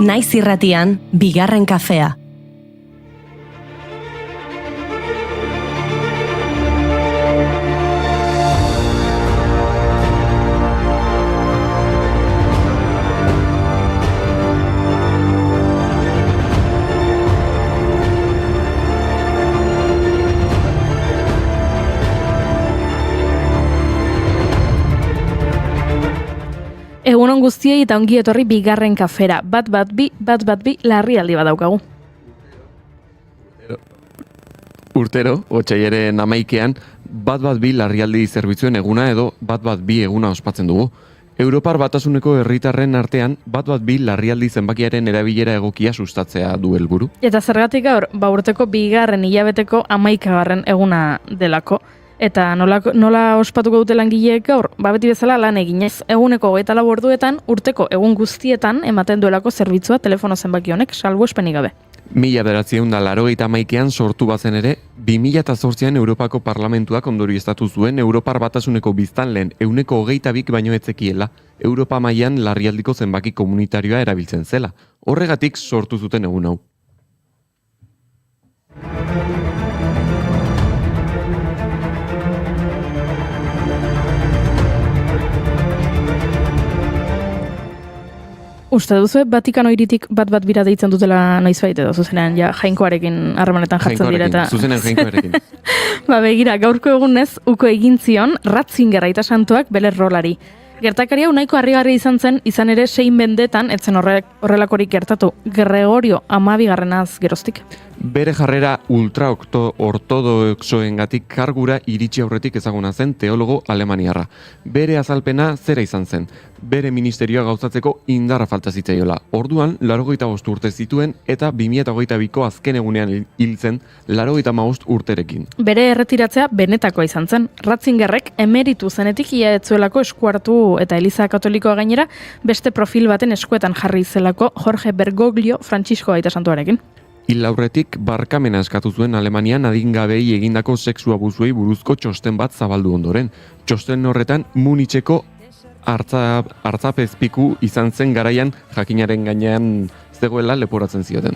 Naiz irratian, bigarren kafea. Egunon guztiei eta ongi etorri bigarren kafera. Bat bat bi larrialdi badaukagu. Urtero, otsailaren 11ean, bat bi larrialdi zerbitzuen eguna edo bat bi eguna ospatzen dugu. Europar Batasuneko herritarren artean bat bi larrialdi zenbakiaren erabilera egokia sustatzea du helburu. Eta zergatik gaur, urteko bigarren hilabeteko 11. eguna delako. Eta nola ospatuko dute langileek gaur? Beti bezala lan eginez. Eguneko 24 orduetan, urteko egun guztietan ematen duelako zerbitzua telefono zenbaki honek, salbuespenik gabe. 1981ean sortu bazen ere, 2008an Europako Parlamentuak ondorioztatu zuen Europar Batasuneko biztanleen 22% baino etzekiela, Europa mailan larrialdiko zenbaki komunitarioa erabiltzen zela. Horregatik sortu zuten egun hau. Uste duzu, Vatikano hiritik bat bira deitzen dutela noizbait edo zuzenean ja jainkoarekin harremanetan jartzen dira eta zuzenean jainkoarekin. Begira, gaurko egunez uko egin zion Ratzinger aita santuak bere rolari. Gertakaria nahiko harrigarria izan zen, izan ere 6 mendetan etzen horrelakorik gertatu. Gregorio 12. geroztik. Bere jarrera ultra-ortodoxoengatik kargura iritsi aurretik ezaguna zen teologo alemaniarra. Bere azalpena zera izan zen. Bere ministerioa gauzatzeko indarra falta zitzaiola. Orduan, 85 urte zituen eta 2022ko azken egunean hil zen 85 urterekin. Bere erretiratzea benetakoa izan zen. Ratzingerrek emeritu zenetik ia etzuelako eskuartu eta Eliza Katolikoa gainera beste profil baten eskuetan jarri zelako Jorge Bergoglio Frantzisko aita santuarekin. Hil aurretik barkamena eskatu zuen Alemanian adingabei egindako sexu abusuei buruzko txosten bat zabaldu ondoren. Txosten horretan Munitzeko hartzapezpiku izan zen garaian jakinaren gainean zegoela leporatzen zioten.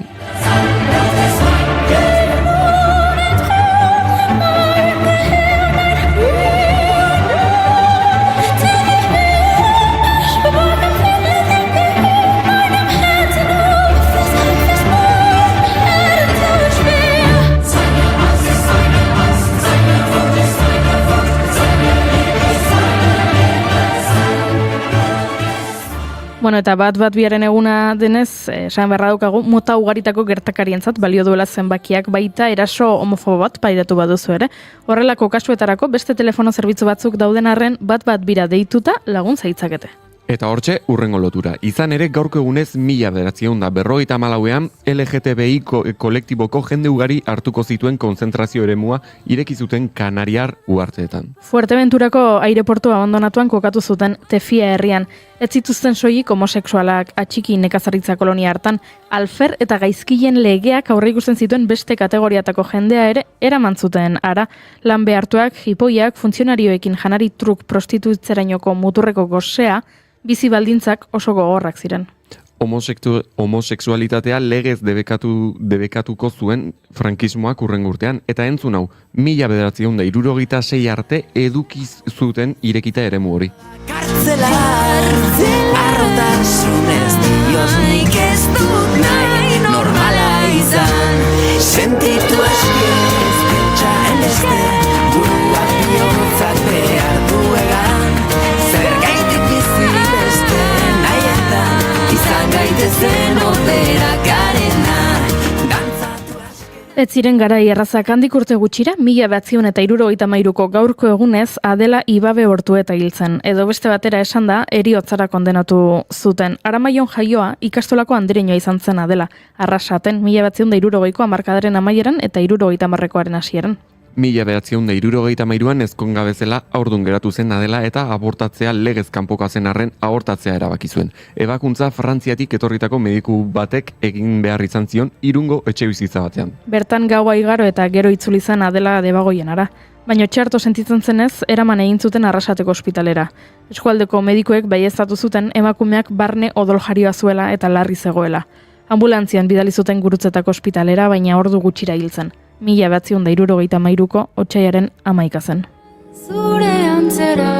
Bueno, eta bat biaren eguna denez, esan beharra daukagu, mota ugaritako gertakarientzat balio duela zenbakiak baita eraso homofobo bat pairatu baduzu ere. Horrelako kasuetarako beste telefono zerbitzu batzuk dauden arren bat bira deituta lagun zaitzakete. Eta hortxe, urrengo lotura. Izan ere gaurko egunez 1954ean LGTBI kolektiboko jende ugari hartuko zituen konzentrazio eremua ireki zuten Kanariar uharteetan. Fuerteventurako aireportu abandonatuan kokatu zuten Tefia herrian. Ez zituzten soilik homosexualak atxiki nekazaritza kolonia hartan, alfer eta gaizkilen legeak aurreikusten zituen beste kategoriatako jendea ere eraman zuten ara. Lan behartuak, jipoiak, funtzionarioekin janari truk prostituitzerainoko muturreko gosea, bizi baldintzak oso gogorrak ziren. Homosexualitatea legez debekatuko zuen frankismoak hurrengo urtean, eta entzun hau, 1976 arte edukiz zuten irekita eremu hori. Kartzela, arrotasunez dioz nik ez dut nahi normala izan, sentitu eskiez, pentsaen eske, buruak bihurtzak behar duegan, zer gaitik bizi beste nahietan, izan gaitezen ordera garena, dantzatu aske. Ez ziren garai errazak handik urte gutxira, 1973ko gaurko egunez Adela Ibabe Ortueta hiltzen. Edo beste batera esan da, heriotzara kondenatu zuten. Aramaion jaioa ikastolako andereñoa izan zen Adela. Arrasaten, 1970ko hamarkadaren amaieran eta 1970koaren hasieran. 1973an ezkongabezela haurdun geratu zen Adela eta abortatzea legez kanpoka zen arren abortatzea erabaki zuen. Ebakuntza Frantziatik etorritako mediku batek egin behar izan zion Irungo etxebizitza batean. Bertan gaua igaro eta gero itzuli zen Adela Debagoienara. Baina txarto sentitzen zenez, eraman egin zuten Arrasateko ospitalera. Eskualdeko medikuek baieztatu zuten emakumeak barne odoljarioa zuela eta larri zegoela. Ambulantzian bidali zuten Gurutzetako ospitalera, baina ordu gutxira hil zen. 1973ko otsaiaren 11 zen. Zure antzera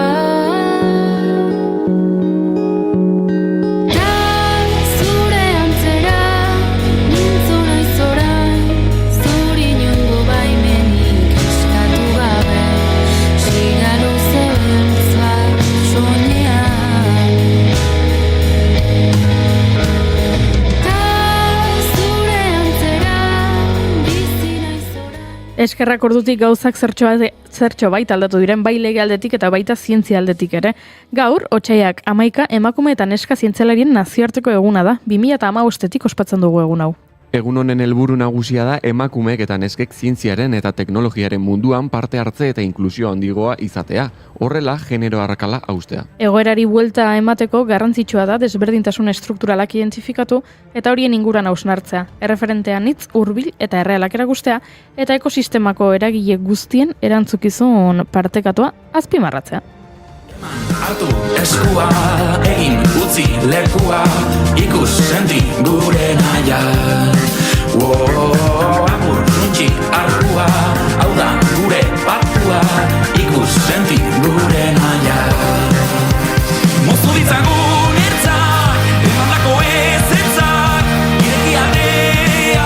Eskerrak ordutik gauzak zertxo baita aldatu diren, bai lege aldetik eta baita zientzia aldetik ere. Gaur, otsaiak 11 emakume eta neska zientzialarien nazioarteko eguna da, 2015etik ospatzen dugu egun hau. Egun honen helburu nagusia da emakumeek eta neskek zientziaren eta teknologiaren munduan parte hartze eta inklusio handigoa izatea. Horrela, genero arrakala haustea. Egoerari buelta emateko garrantzitsua da desberdintasun estrukturalak identifikatu eta horien inguran hausnartzea. Erreferentean hitz, hurbil eta errealak erakustea eta ekosistemako eragile guztien erantzukizun partekatua azpimarratzea. Hartu eskua, egin utzi lekua, ikus senti gure naia. Apur nuntxi arkua, hau da gure patua, ikus senti gure naia. Moztu ditzagun ertzak, emandako ezetzak, irekiareak.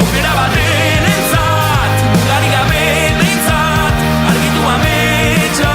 Aukera baten entzat, mugari gabe behintzat, argitu ametsa.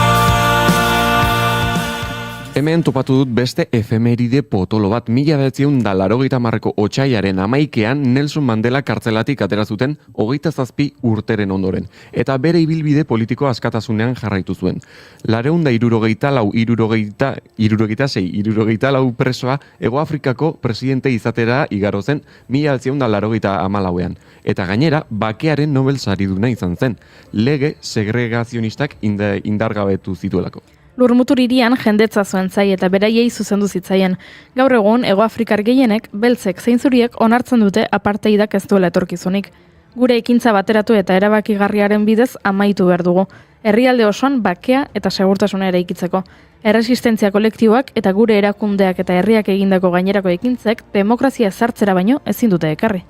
Hemen topatu dut beste efemeride potolo bat. 1980ko otsaiaren 11ean Nelson Mandela kartzelatik atera zuten 27 urteren ondoren, eta bere ibilbide politiko askatasunean jarraitu zuen. 964 presoa Hego Afrikako presidente izatera igaro zen 1984ean, eta gainera bakearen Nobel sariduna izan zen, lege segregazionistak indargabetu zituelako. Lurmutur hirian jendetza zuen zai eta beraiei zuzendu zitzaien. Gaur egun, Hego Afrikar gehienek, beltzek zein zuriek onartzen dute apartheidak ez duela etorkizunik. Gure ekintza bateratu eta erabakigarriaren bidez amaitu behar dugu. Herrialde osoan bakea eta segurtasuna eraikitzeko. Erresistentzia kolektiboak eta gure erakundeak eta herriak egindako gainerako ekintzek demokrazia ezartzera baino ezin dute ekarri.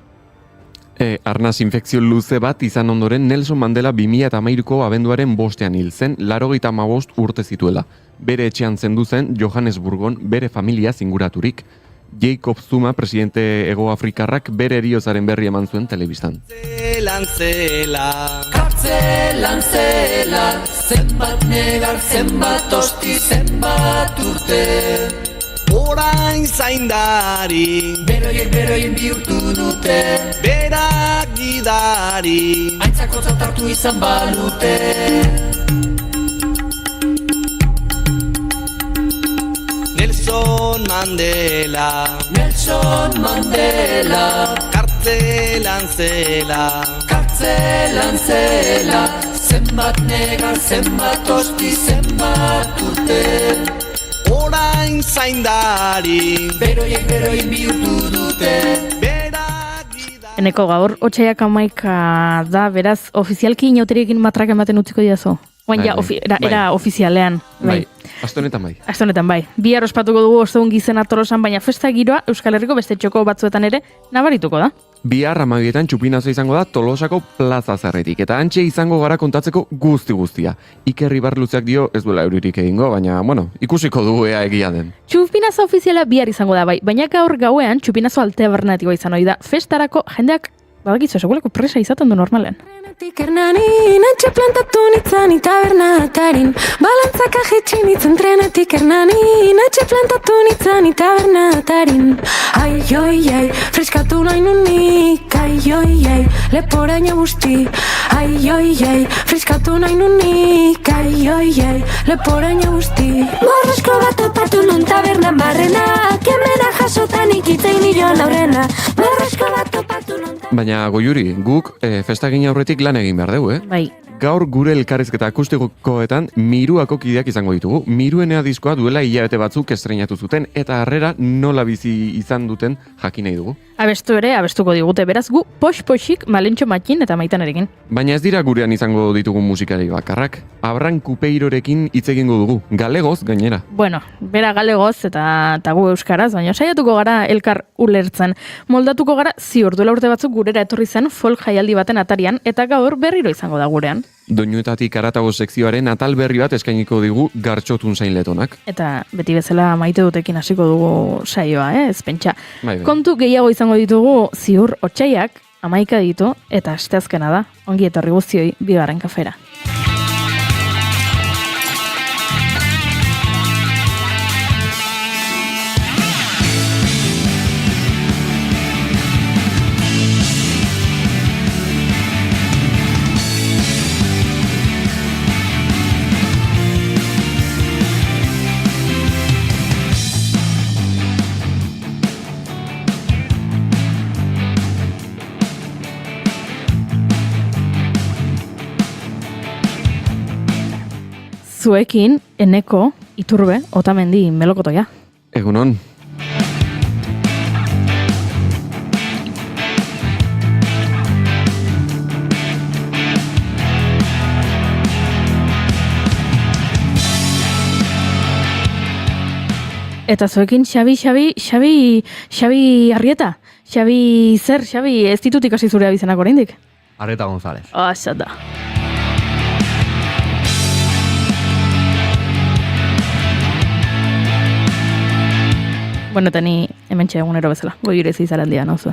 Arnaz infekzio luze bat izan ondoren Nelson Mandela 2013ko abenduaren 5ean hil zen, 95 urte zituela. Bere etxean zendu zen Johannesburgon bere familia zinguraturik. Jacob Zuma, presidente Hego Afrikarrak, bere heriozaren berri eman zuen telebistan. Kartzelan zela, zenbat negar, zenbat osti, zenbat urte. Orain zaindari, beroien bihurtu dute, berak gidari, aintzako hartu izan balute. Nelson Mandela, kartzelan zela, zenbat negar, zenbat osti, zenbat urte. Orain zaindari, beroien bihurtu dute, berak gidari. Eneko gaur, otsaiak 11 da, beraz, ofizialki inauterikin matrak ematen utziko diazu? Oain ja, era ofizialean. Bai, astonetan bai. Astonetan bai. Bihar ospatuko dugu ostegun gizena Tolosan, baina festa giroa Euskal Herriko beste txoko batzuetan ere nabarituko da. Bihar 12etan txupinazo izango da Tolosako plaza zerretik, eta antxe izango gara kontatzeko guztia. Iker Ibarluzeak dio ez duela euririk egingo, baina, ikusiko dugu ea egia den. Txupinazo ofiziala bihar izango da bai, baina gaur gauean txupinazo alternatiboa izan ohi da. Festarako jendeak, badakitzu, seguleko presa izaten du normalen. Hernanin, antxe plantatu nitzan itabernatarin, balantzak ajitsi nitzen trenetik hernanin, antxe plantatu nitzan itabernatarin. Ai, freskatu nahi nunik, ai, leporaino busti. Ai, freskatu nahi nunik, ai, leporaino busti. Morrosko bat topatu nun tabernan barrena, kemena jasotan ikitzei nioan aurrena. Morrosko bat topatu nun tabernan. Baina, Goiuri, guk festagin aurretik lan egin behar dugu, Bai. gaur gure elkarrizketa akustikoetan Miruako kideak izango ditugu. Miruenea diskoa duela hilabete batzuk estreinatu zuten eta harrera nola bizi izan duten jakin nahi dugu. Abestu ere, abestuko digute, beraz gu pox-poxik Malentxo Matxin eta Maitanerekin. Baina ez dira gurean izango ditugun musikari bakarrak. Abran Kupeirorekin hitz egingo dugu, galegoz gainera. Bueno, bera galegoz eta gu euskaraz, baina saiatuko gara elkar ulertzen. Moldatuko gara ziur duela urte batzuk gurera etorri zen folk jaialdi baten atarian eta gaur berriro izango da gurean. Doinuetatik aratago sekzioaren atal berri bat eskainiko digu Gartxotun zain letonak. Eta beti bezala maite dutekin hasiko dugu saioa, ez pentsa. Bai. Kontu gehiago izango ditugu ziur otsaiak 11 ditu eta asteazkena da. Ongi etorri guztioi bigarren kafera. Zuekin, Eneko, Iturbe, Otamendi, Melokotoia. Egunon. Eta zuekin Xabi Arrieta. Xabi, ez ditut ikasi zure abizenak oraindik. Arrieta González. Osa da. Bueno, eta ni hemen egunero bezala. Goiurez izaren dia, nauzue.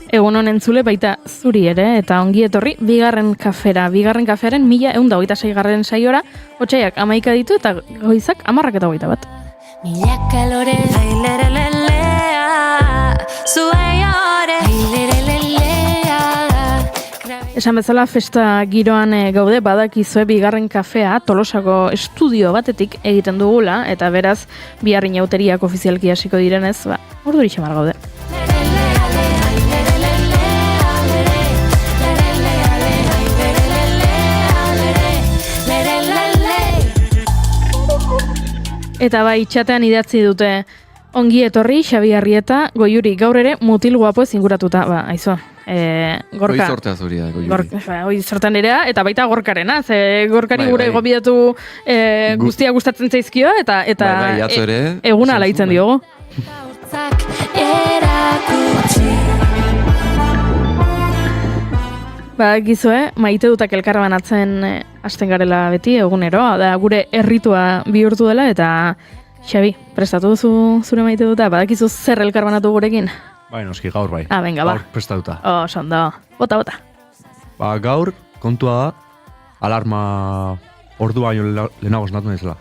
Egun honen zule baita zuri ere, eta ongi etorri bigarren kafera. Bigarren kafearen 1126. saiora, otsaiak 11 ditu eta goizak 10:21. Mila kalore, ailerelelea, zuei ore, ailerelelea. Esan bezala festa giroan gaude badakizue bigarren kafea Tolosako estudio batetik egiten dugula, eta beraz bihar inauteriak ofizialki hasiko direnez, orduri xamar gaude. Eta bai, txatean idatzi dute ongi etorri, Xabi Arrieta, Goiuri, gaur ere mutil guapo ez inguratuta, aizo, Gorka. Hoi sortea zuri da, Goiuri. Hoi sortan erea, eta baita Gorkarena, ze Gorkari gure gobidatu guztia gustatzen zaizkio, eta eguna alaitzen diogo. Gizue, maite dutak elkarra banatzen hasten garela beti, egunero, da gure erritua bihurtu dela, eta Xabi, prestatu duzu zure maite duta, badakizu zer elkar banatu gurekin? Bai, noski, gaur bai. Venga, ba. Gaur prestatuta. Sondo, bota. Gaur, kontua da, alarma ordu baino lehenago esnatu nezela.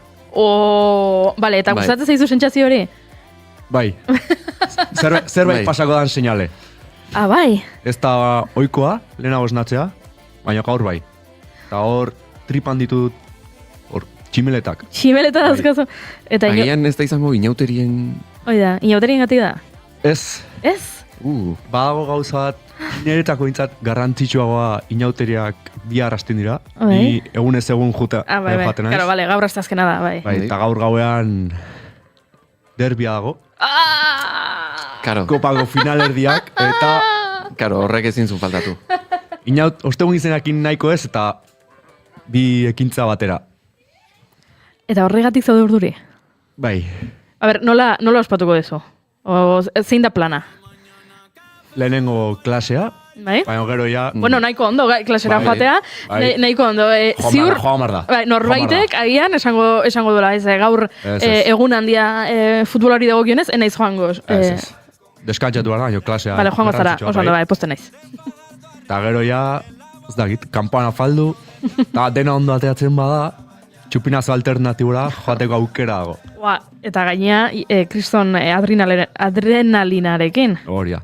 Bale, eta gustatzen zaizu sentsazio hori? Bai. Zerbait pasako dan seinale. Bai. Ez da oikoa, lehenago esnatzea, baina gaur bai. Eta hor, tripan ditut, hor, tximeletak. Tximeleta dazkazu. Agian ez da izango inauterien... Oida, inauterien gati da? Ez. Ez? Badago gauza bat, niretako intzat garrantzitsuagoa inauteriak bihar hasten dira. Ni egunez egun jaten naiz. Claro, vale, gaur astazkena da, bai. Eta gaur gauean derbia dago. Kopako finalerdiak, eta... Karo, horrek ezin zuen faltatu. Ostegun izenakin nahiko ez, eta bi ekintza batera. Eta horregatik zaude urduri? Bai. A ber, nola ospatuko dezu? O, zein da plana? Lehenengo klasea, Bai? baina gero ja... Bueno, nahiko ondo, klasera Bai, joatea, bai. nahiko ondo. Ziur, Joan behar da. bai, norbaitek, agian, esango dola, ez, gaur Ez. egun handia futbolari dagokionez, enaiz joango. Ez. Deskantzatu behar da, jo klasea. Vale, joango zara, garrantzitsua, oso ondo, bai, posten naiz. Eta gero ja, ez dakit, kanpana faldu, eta dena ondo ateatzen bada, txupinazo alternatibura joateko aukera dago. Eta gainea, kriston adrenalinarekin. Horia.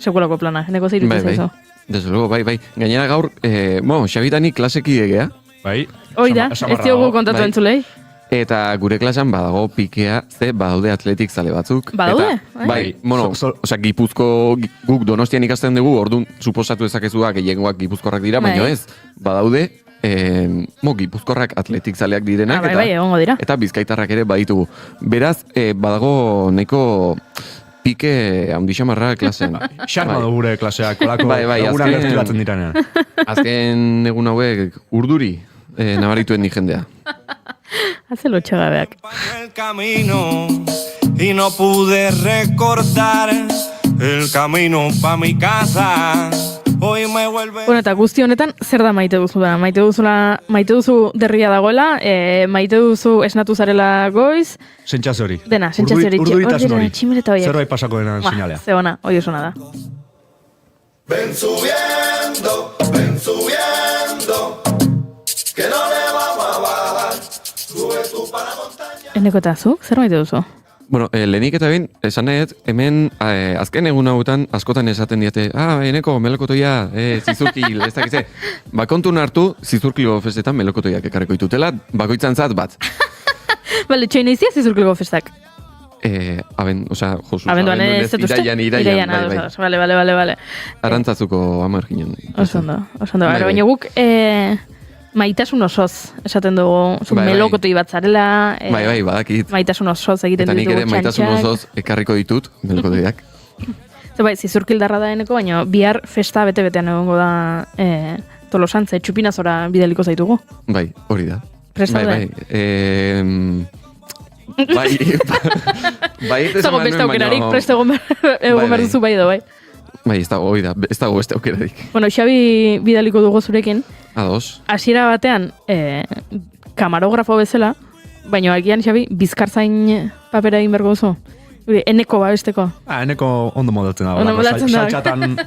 Sekulako plana, eneko zeirutu zaizu. Desde luego, bai. Gainera gaur, Xabitani klaseki egea. Bai. Hoi da, ez diogu kontatu Bai. entzulei. Eta gure klasean badago pikea, ze badaude atletik zale batzuk. Badaude? Eta, bai, osea, Gipuzko, guk Donostian ikasten dugu, orduan suposatu ezakezua gehiengoak gipuzkorrak dira, baina ez, badaude, gipuzkorrak atletik zaleak direnak, Bai, egongo dira. eta bizkaitarrak ere baditugu. Beraz, badago nahiko pike handi xamarra klasean. Xarma du gure klaseak, kolako bai, eguna azken- gerturatzen direnean. Azken egun hauek urduri nabarituen ni jendea. Haze lotxagabeak. el camino y no pude recordar el camino pa mi casa. Hoy me vuelve Bueno, eta guzti honetan, zer da maite duzu da? Maite duzu derria dagoela, maite duzu esnatu zarela goiz, Sentsazio hori. dena, sentsazio hori. Urduritasun hori. Tximeleta horiek. Zerbait pasako dena sinalea. Ze ona, hori oso da. Ven subiendo, que no le vamos a bajar. Sube tú para la montaña. Eneko eta zuk, zer maite duzu? Bueno, lehenik eta behin, esan nahet, hemen azken egun hauetan askotan esaten diate, eneko, melokotoia, zizurkil, ez dakize. Kontun hartu, zizurkilgo festetan melokotoiak ekarreko ditutela, bakoitzan zat bat. Bale, txoin eizia zizurkilgo festak. Josu, Abenduan ez dut uste? Iraian, bai. Bale. Arantzazuko amar ginen. Oso ondo. Bai. Baina guk maitasun osoz esaten dugu, zu Bai. melokotoi bat zarela, Bai, badakit. maitasun osoz egiten Eta nik ditugu ere maitasun txantxak. osoz ekarriko ditut melokotoiak. Zer bai, zizurkildarra da eneko, baina bihar festa bete-betean egongo da Tolosantze, txupinazora bidaliko zaitugu. Bai, hori da. Prest daude? Bai, Ez dago beste aukerarik, prest egon behar duzu bai edo, bai. Bai, ez dago, hori da, ez dago beste aukerarik. Bueno, Xabi bidaliko dugu zurekin, Ados. hasiera batean kamarografo bezala, baina agian Xabi bizkartzain papera egin bergo duzu. Eneko babesteko. Eneko ondo modatzen da. Ondo modatzen da. Saltxatan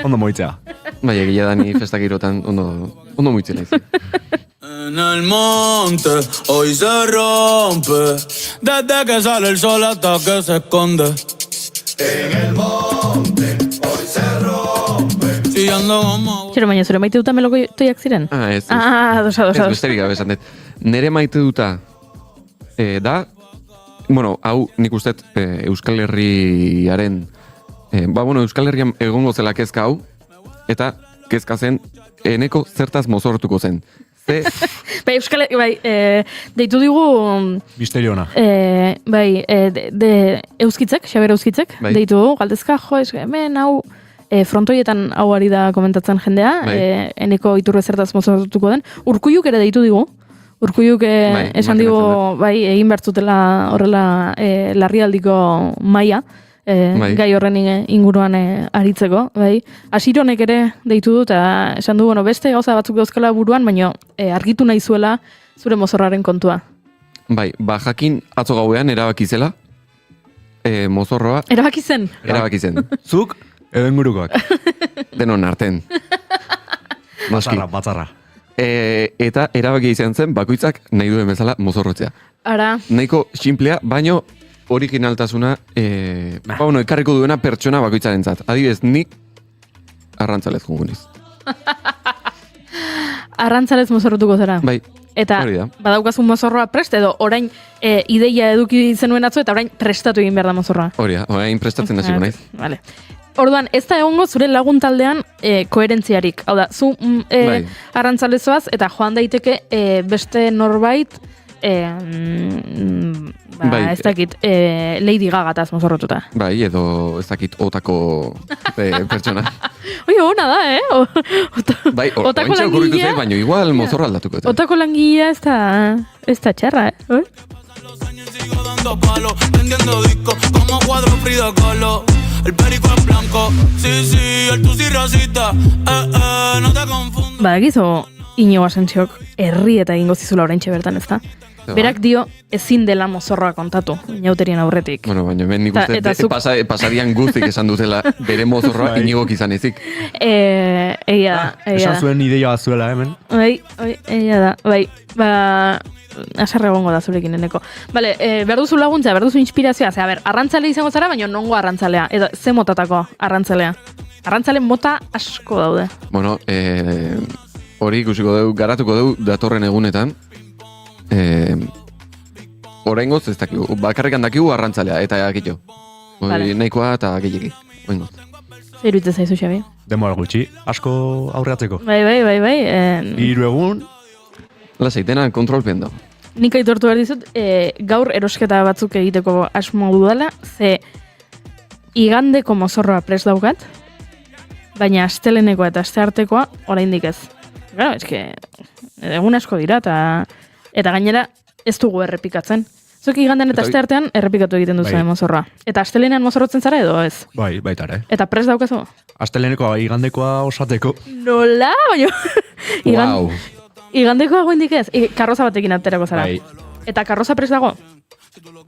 ondo moitzea. Bai, egia da ni festakirotan ondo muitzen naiz. En el monte hoy se rompe, desde que sale el sol hasta que se esconde. En el monte hoy se rompe. Si ando como Txero, baina zure maite duta melokotoiak ziren? Ez. Ados. Ez besterik gabe esan dut. Nere maite duta da, bueno, hau nik ustet Euskal Herriaren, Euskal Herrian egongo zela kezka hau, eta kezka zen, eneko zertaz mozortuko zen. Bai, Euskal deitu digu... Misteriona. Euskitzek, Xaber Euskitzek, Bai. deitu dugu, galdezka, hemen hau... frontoietan hau ari da komentatzen jendea, Bai. eneko iturre zertaz mozortuko den. Urkulluk ere deitu digu. Urkulluk esan digu, bai, egin bertzutela horrela larrialdiko maila, gai horren inguruan aritzeko, bai. Asironek ere deitu du, eta esan du, beste gauza batzuk dauzkala buruan, baina argitu nahi zuela zure mozorraren kontua. Bai, jakin atzo gauean erabaki zela, mozorroa Erabaki zen? erabaki zen. Zuk edo ingurukoak. Denon arten. Noski. Batzarra. Eta erabaki izan zen bakoitzak nahi duen bezala mozorrotzea. Ara, Nahiko simplea, baino originaltasuna ekarriko duena pertsona bakoitzarentzat. Adibidez, nik arrantzalez junguniz. arrantzalez mozorrotuko zara. Bai, Eta hori da. badaukazun mozorroa prest, edo orain ideia eduki zenuen atzo, eta orain prestatu egin behar da mozorroa. Hori da, orain prestatzen hasiko naiz. Vale. Orduan, ez da egongo zure laguntaldean koherentziarik. Hau da, zu Bai. arrantzalezoaz, eta joan daiteke beste norbait Bai. ez dakit, Lady Gagataz mozorrotuta. Bai, edo ez dakit otako pertsona. Oie, ona da, Bai, otako ointxe okurritu langilea- zait, baina igual mozorra aldatuko. Otako langilea ez da txarra, Sigo dando palo, prendiendo disco como cuadro Frida Kahlo. El perico es blanco, sí, el tusi racista, no te confundas. Badakizu Iñigo Asensiok herri eta egingo zizula oraintxe bertan, ezta? Berak dio ezin dela mozorroa kontatu, inauterien aurretik. Bueno, baina ben nik uste Eta zuk- pasadian guztik esan dutela bere mozorroa Iñigok izan ezik. Egia da. Esan zuen ideia bat zuela hemen. Bai, egia da. Bai, asarre egongo da zurekin eneko. Bale, behar duzu laguntza, behar duzu inspirazioa. Zer, arrantzale izango zara, baina nongo arrantzalea. Edo, ze motatako arrantzalea? Arrantzale mota asko daude. Bueno, hori ikusiko dugu, garatuko dugu datorren egunetan. Oraingoz ez dakigu, bakarrikan dakigu arrantzalea, eta jakito. Vale. Nahikoa eta gehiagik. Oraingoz. Zer iruditzen zaizu, Xabi? Denbora gutxi, asko aurreatzeko. Bai. 3 egun, Lasai, dena kontrolpen da. Nik aitortu behar dizut, gaur erosketa batzuk egiteko asmo dudala, ze igandeko mozorroa prest daukat, baina astelenekoa eta asteartekoa oraindik ez. Claro, eske egun asko dira eta gainera ez dugu errepikatzen. Zuk igandean eta asteartean errepikatu egiten duzu Bai. mozorroa. Eta astelenean mozorrotzen zara edo ez? bai, baita ere. Eta prest daukazu? Astelenekoa, igandekoa osateko. Nola? Baina Wow. igandekoa goindik ez? Karroza batekin aterako zara. Bai. Eta karroza prest dago?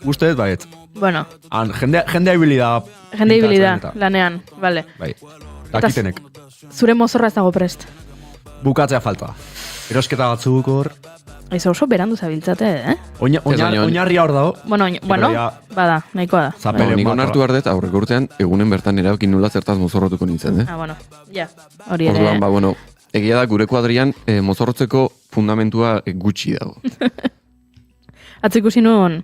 Uste ez, baiet. Bueno, Jendea ibili da. jende ibili da, pintatzen eta- lanean, bale. Bai. Dakitenek. Zure mozorra ez dago prest. Bukatzea falta. Erosketa batzuk hor. Aizu oso berandu zabiltzate, baina- Oinarria hor dago. Bueno, ja- bada, nahikoa da. Zapere Bueno, nik makoa. onartu behar dut, aurreko urtean, egunen bertan erabakin nula zertaz mozorrotuko nintzen, Ah, bueno, ja, hori ere. Orduan, bueno, egia da gure kuadrian mozorrotzeko fundamentua gutxi dago. Atzo ikusi nuen,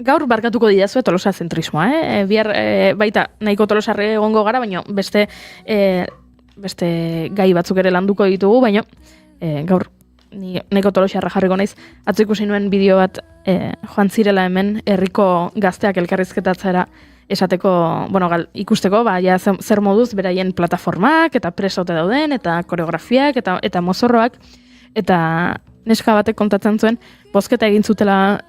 gaur barkatuko didazue Tolosa zentrismoa, bihar baita nahiko Tolosarre egongo gara, baina beste gai batzuk ere landuko ditugu, baina gaur ni nahiko Tolosarra jarriko naiz. Atzo ikusi nuen bideo bat joan zirela hemen herriko gazteak elkarrizketatzera esateko, bueno, ikusteko, ja, zer moduz beraien plataformak eta presaute dauden, eta koreografiak, eta mozorroak, eta neska batek kontatzen zuen, bozketa egin zutela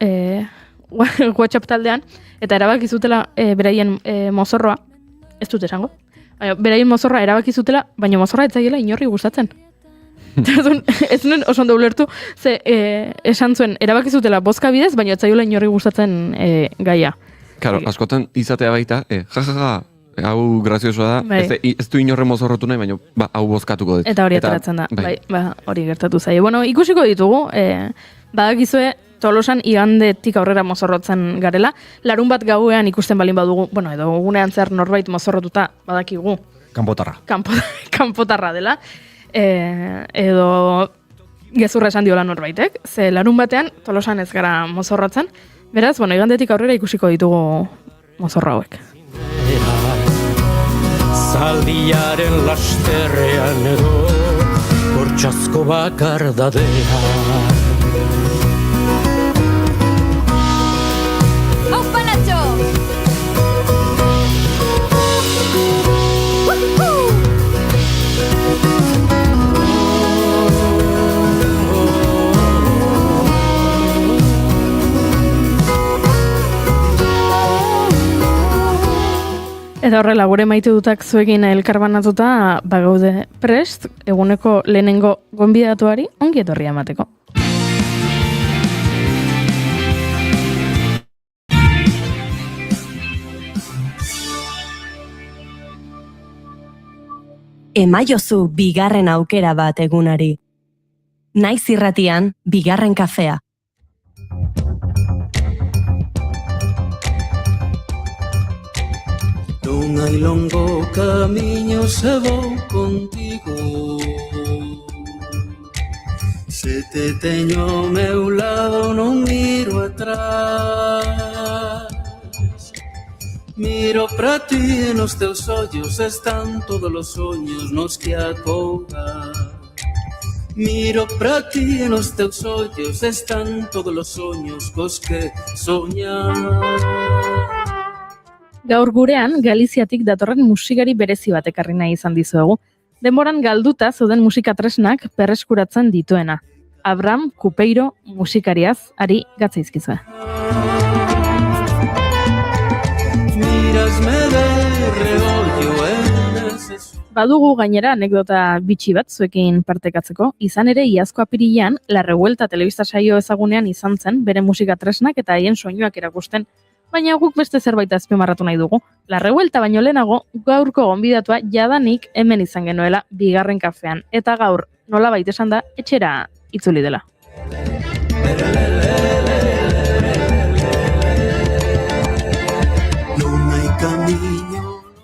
WhatsApp taldean, eta erabaki zutela beraien mozorroa, ez dut esango, beraien mozorroa erabaki zutela, baina mozorroa ez zaiela inorri gustatzen. Ez nuen oso ondo ulertu, ze esan zuen, erabaki zutela bozka bidez, baina ez zaiela inorri gustatzen gaia. Claro, askotan izatea baita, hau graziosoa da, Bai. ez du inorre mozorrotu nahi, baina hau bozkatuko dut. Eta hori ateratzen da, bai, hori gertatu zaio. Bueno, ikusiko ditugu, badakizue Tolosan igandetik aurrera mozorrotzen garela, larun bat gauean ikusten balin badugu, bueno, edo gunean zer norbait mozorrotuta badakigu, Kanpotarra. kanpotarra dela, edo gezurra esan diola norbaitek, ze larun batean Tolosan ez gara mozorrotzen, beraz, bueno, igandetik aurrera ikusiko ditugu mozorro hauek. Zaldiaren lasterrean edo bortxazko bakar dadea. ¡Aupa, Nacho! Eta horrela, gure maite dutak zuekin elkarbanatuta, bagaude prest, eguneko lehenengo gonbidatuari ongi etorria emateko. Emaiozu bigarren aukera bat egunari. Naiz irratian, bigarren kafea. Non hai longo camiño se vou contigo. Se te teño ao meu lado non miro atrás. Miro pra ti e nos teus ollos están todos os soños nos que acougas. Miro pra ti e nos teus ollos están todos os soños cos que soñar. Gaur gurean, Galiziatik datorren musikari berezi bat ekarri nahi izan dizuegu. Denboran galduta zeuden musika tresnak berreskuratzen dituena. Abraham Kupeiro musikariaz ari gatzaizkizue. Mirasme de reollo en ese Badugu gainera anekdota bitxi bat zuekin partekatzeko, izan ere iazko apirilean La Revuelta telebista saio ezagunean izan zen bere musika tresnak eta haien soinuak erakusten, baina guk beste zerbait azpimarratu nahi dugu. La Revuelta baino lehenago gaurko gonbidatua jadanik hemen izan genuela bigarren kafean, eta gaur nolabait esan da etxera itzuli dela.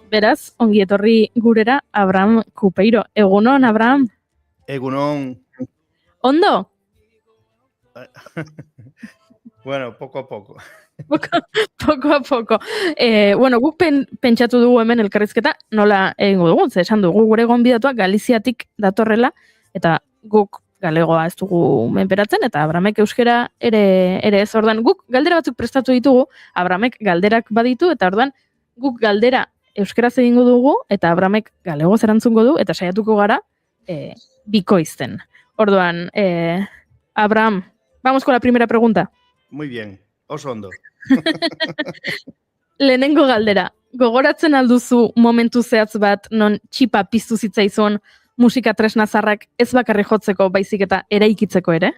Beraz, ongi etorri gurera Abraham Kupeiro. Egunon, Abraham? Egunon. Ondo? Bueno, poco a poco. Poco a poco. Bueno, guk pentsatu dugu hemen elkarrizketa nola egingo dugu, ze esan dugu gure gonbidatua Galiziatik datorrela, eta guk galegoa ez dugu menperatzen, eta Abramek euskera ere ez. Ordan guk galdera batzuk prestatu ditugu, Abramek galderak baditu, eta ordan guk galdera euskaraz egingo dugu, eta Abramek galegoz erantzungo du, eta saiatuko gara bikoizten. Orduan, Abraham, vamos con la primera pregunta. Muy bien, oso ondo. Lehenengo galdera, gogoratzen alduzu momentu zehatz bat non txipa piztu zitzaizun musika tresna zarrak ez bakarri jotzeko baizik eta eraikitzeko ere?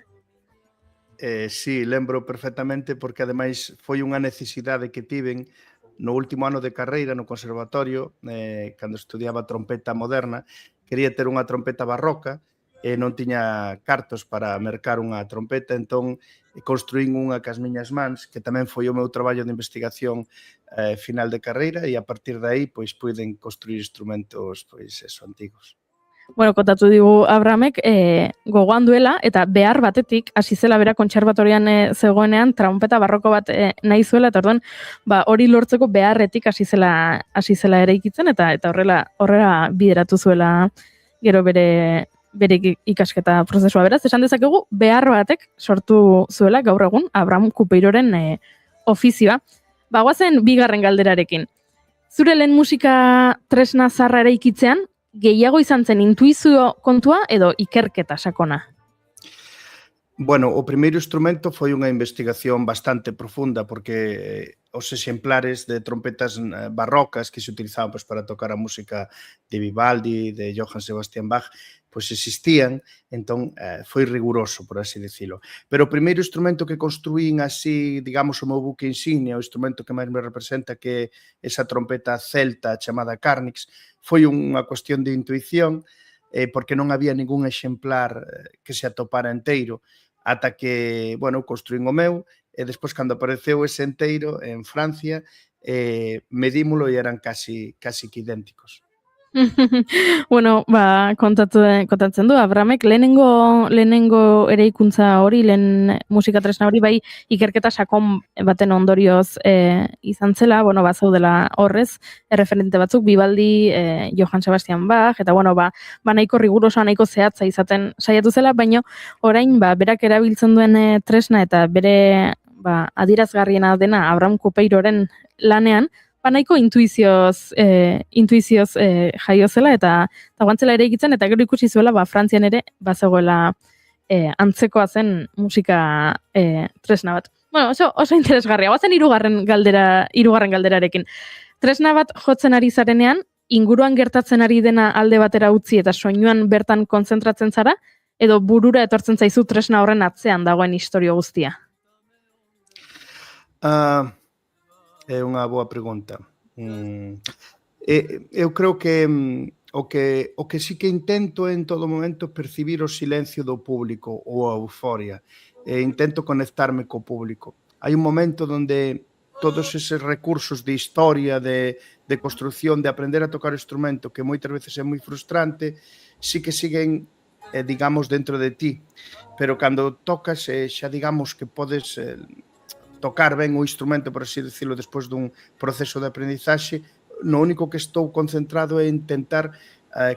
Sí, lembro perfectamente porque ademais foi unha necesidade que tiven no último ano de carreira no conservatorio, cando estudiaba trompeta moderna, quería ter unha trompeta barroca e non tiña cartos para mercar unha trompeta, entón construín unha cas miñas mans, que tamén foi o meu traballo de investigación final de carreira, e a partir de aí pois puiden construir instrumentos pois eso, antigos. Bueno, kontatu digu Abramek gogoan duela, eta behar batetik hasi zela bera kontserbatorian zegoenean trompeta barroko bat nahi zuela, eta orduan hori lortzeko beharretik hasi zela eraikitzen, eta horrela bideratu zuela gero bere ikasketa prozesua. Beraz, esan dezakegu behar batek sortu zuela gaur egun Abraham Kupeiroren ofizioa. Bagoazen bigarren galderarekin. Zure lehen musika tresna zarra eraikitzean, gehiago izan zen intuizio kontua edo ikerketa sakona? Bueno, o primeiro instrumento foi unha investigación bastante profunda porque os exemplares de trompetas barrocas que se utilizaban para tocar a música de Vivaldi, de Johann Sebastian Bach, pois existían, entón foi riguroso, por así dicilo. Pero o primeiro instrumento que construín así, digamos, o meu buque insignia, o instrumento que máis me representa, que é esa trompeta celta chamada Carnix, foi unha cuestión de intuición, porque non había ningún exemplar que se atopara enteiro, ata que, bueno, construín o meu, e despois, cando apareceu ese enteiro en Francia, medímolo e eran casi que idénticos. Bueno, kontatzen du, Abramek lehenengo eraikuntza hori, lehen musika tresna hori, bai ikerketa sakon baten ondorioz izan zela, bueno, bazaudela horrez, erreferente batzuk, Vivaldi, Johann Sebastian Bach, eta bueno, nahiko rigurosoa, nahiko zehatza izaten saiatu zela, baina orain, berak erabiltzen duen tresna eta bere adierazgarriena dena Abraham Kupeiroren lanean, nahiko intuizioz jaio zela eta guantzela ere egitzen, eta gero ikusi zuela Frantzian ere bazegoela antzekoa zen musika tresna bat. Bueno, oso interesgarria. Guazen hirugarren galderarekin. Tresna bat jotzen ari zarenean, inguruan gertatzen ari dena alde batera utzi eta soinuan bertan kontzentratzen zara, edo burura etortzen zaizu tresna horren atzean dagoen istorio guztia? É unha boa pregunta. Eu creo que o que sí que intento en todo momento percibir o silencio do público ou a euforia. Intento conectarme co público. Hai un momento onde todos eses recursos de historia, de construcción, de aprender a tocar o instrumento, que moitas veces é moi frustrante, sí que siguen, digamos, dentro de ti. Pero cando tocas, xa digamos que podes tocar ben o instrumento, por así decirlo, despois dun proceso de aprendizaxe, no único que estou concentrado é intentar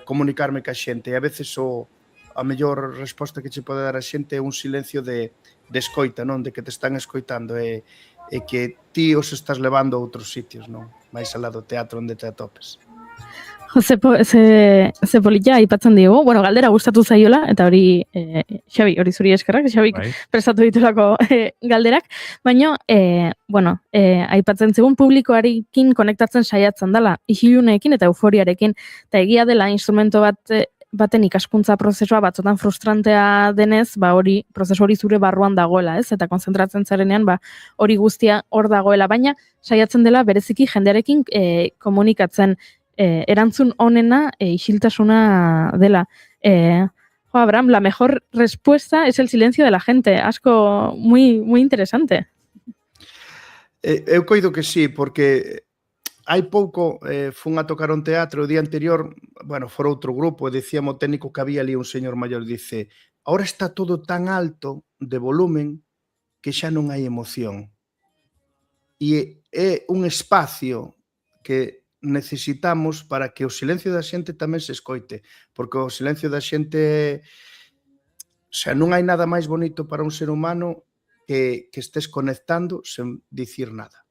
comunicarme ca xente. E a veces o a mellor resposta que che pode dar a xente é un silencio de escoita, non? De que te están escoitando e que ti os estás levando a outros sitios, non? Mais alá do teatro onde te atopes. Ze polita aipatzen digu, bueno, galdera gustatu zaiola, eta hori, Xabi, hori zuri eskerrak, Xabik prestatu ditulako galderak, baina, bueno, aipatzen zigun publikoarekin konektatzen saiatzen dela, isiluneekin eta euforiarekin, eta egia dela instrumento baten ikaskuntza prozesua batzotan frustrantea denez, hori, prozesu hori zure barruan dagoela, ez? Eta konzentratzen zarenean, hori guztia hor dagoela, baina saiatzen dela bereziki jendearekin komunikatzen, erantzun honena isiltasuna dela. Abraham, la mejor respuesta es el silencio de la gente. Asko, muy interesante. Eu coido que sí, porque hai pouco fun a tocar un teatro o día anterior, bueno, fora outro grupo, e dicía o técnico que había ali un señor maior, dice, ahora está todo tan alto de volumen que xa non hai emoción. E é un espacio que necesitamos para que o silencio da xente tamén se escoite, porque o silencio da xente, o sea, non hai nada máis bonito para un ser humano que estés conectando sen dicir nada.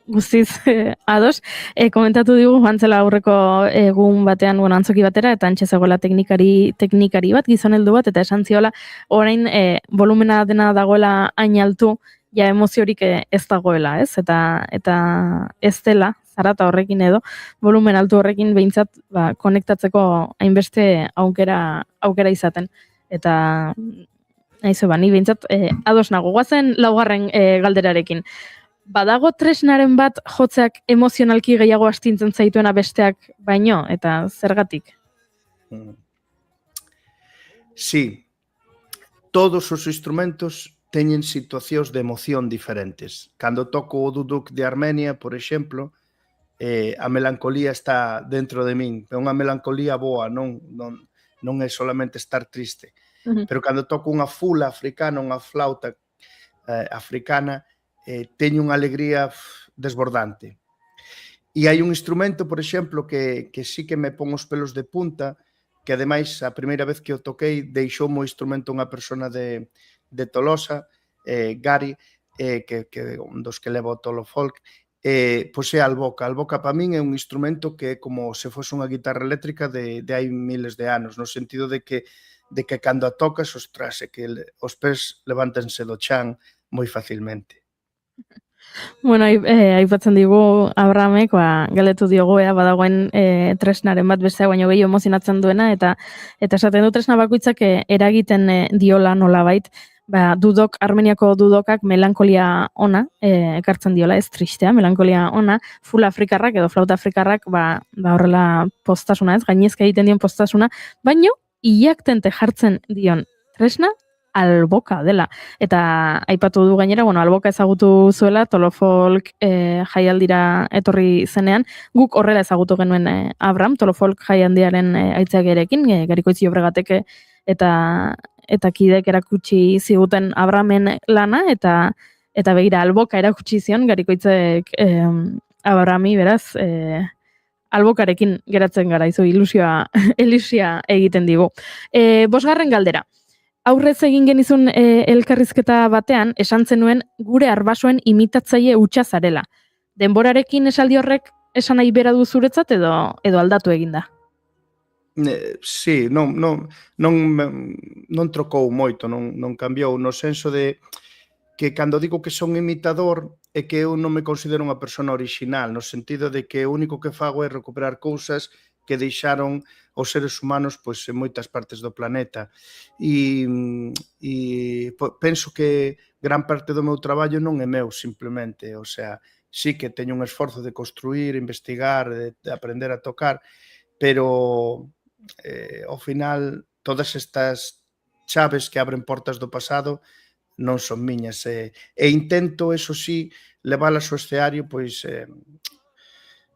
Guztiz ados. Komentatu digu, antzela aurreko egun batean, antzoki batera, eta antxe zegoela teknikari bat, gizon heldu bat, eta esan ziola, orain volumena dena dagoela hain altu, ja emoziorik ez dagoela, ez? Eta ez dela, zarata horrekin edo, volumen altu horrekin behintzat konektatzeko hainbeste aukera izaten. Eta ni behintzat ados nago. Guazen laugarren galderarekin. Badago tresnaren bat jotzeak emozionalki gehiago astintzen zaituena besteak baino, eta zergatik? Sí, todos os instrumentos teñen situacións de emoción diferentes. Cando toco o duduk de Armenia, por exemplo, a melancolía está dentro de min. É unha melancolía boa, non é solamente estar triste. Pero cando toco unha fula africana, unha flauta africana, teño unha alegría desbordante. E hai un instrumento, por exemplo, que sí que me pon os pelos de punta, que ademais, a primeira vez que o toquei, deixou o instrumento unha persona de Tolosa, Gary, que é un dos que leva o Tolo Folk, pois é a alboca. A alboca para min é un instrumento que é como se fose unha guitarra eléctrica de hai miles de anos, no sentido de que cando a tocas, ostras, que os pés levántense do chan moi facilmente. Bueno, aipatzen digu Abrahamek, galetu diogu badagoen tresnaren bat beste baino gehiago emozionatzen duena, eta esaten du tresna bakoitzak eragiten diola nolabait, Armeniako dudokak melankolia ona ekartzen diola, ez tristea, melankolia ona, full afrikarrak edo flauta afrikarrak horrela postasuna, ez, gainezka egiten dion postasuna, baino iaktente jartzen dion tresna alboka dela. Eta aipatu du gainera, alboka ezagutu zuela, Tolo Folk jaialdira etorri zenean, guk horrela ezagutu genuen Abraham, Tolo Folk jaialdiaren aitzagerekin, Garikoitzi Obregateke eta kidek erakutsi ziguten Abrahamen lana, eta begira alboka erakutsi zion Garikoitzek Abrahami, beraz, albokarekin geratzen gara, izu ilusioa egiten digu. 5. galdera. Aurrez egin genizun elkarrizketa batean, esan zenuen gure arbasoen imitatzaile hutsa zarela. Denborarekin esaldi horrek esan nahi bera du zuretzat edo aldatu eginda? Sí, non trocou moito, non cambiou, no senso de que cando digo que son imitador é que eu non me considero unha persona original, no sentido de que o único que fago é recuperar cousas que deixaron os seres humanos pois en moitas partes do planeta. E penso que gran parte do meu traballo non é meu simplemente, o sea, sí que teño un esforzo de construir, investigar, de aprender a tocar, pero ao final todas estas chaves que abren portas do pasado non son miñas, e intento, eso sí, leválas ao escenario pois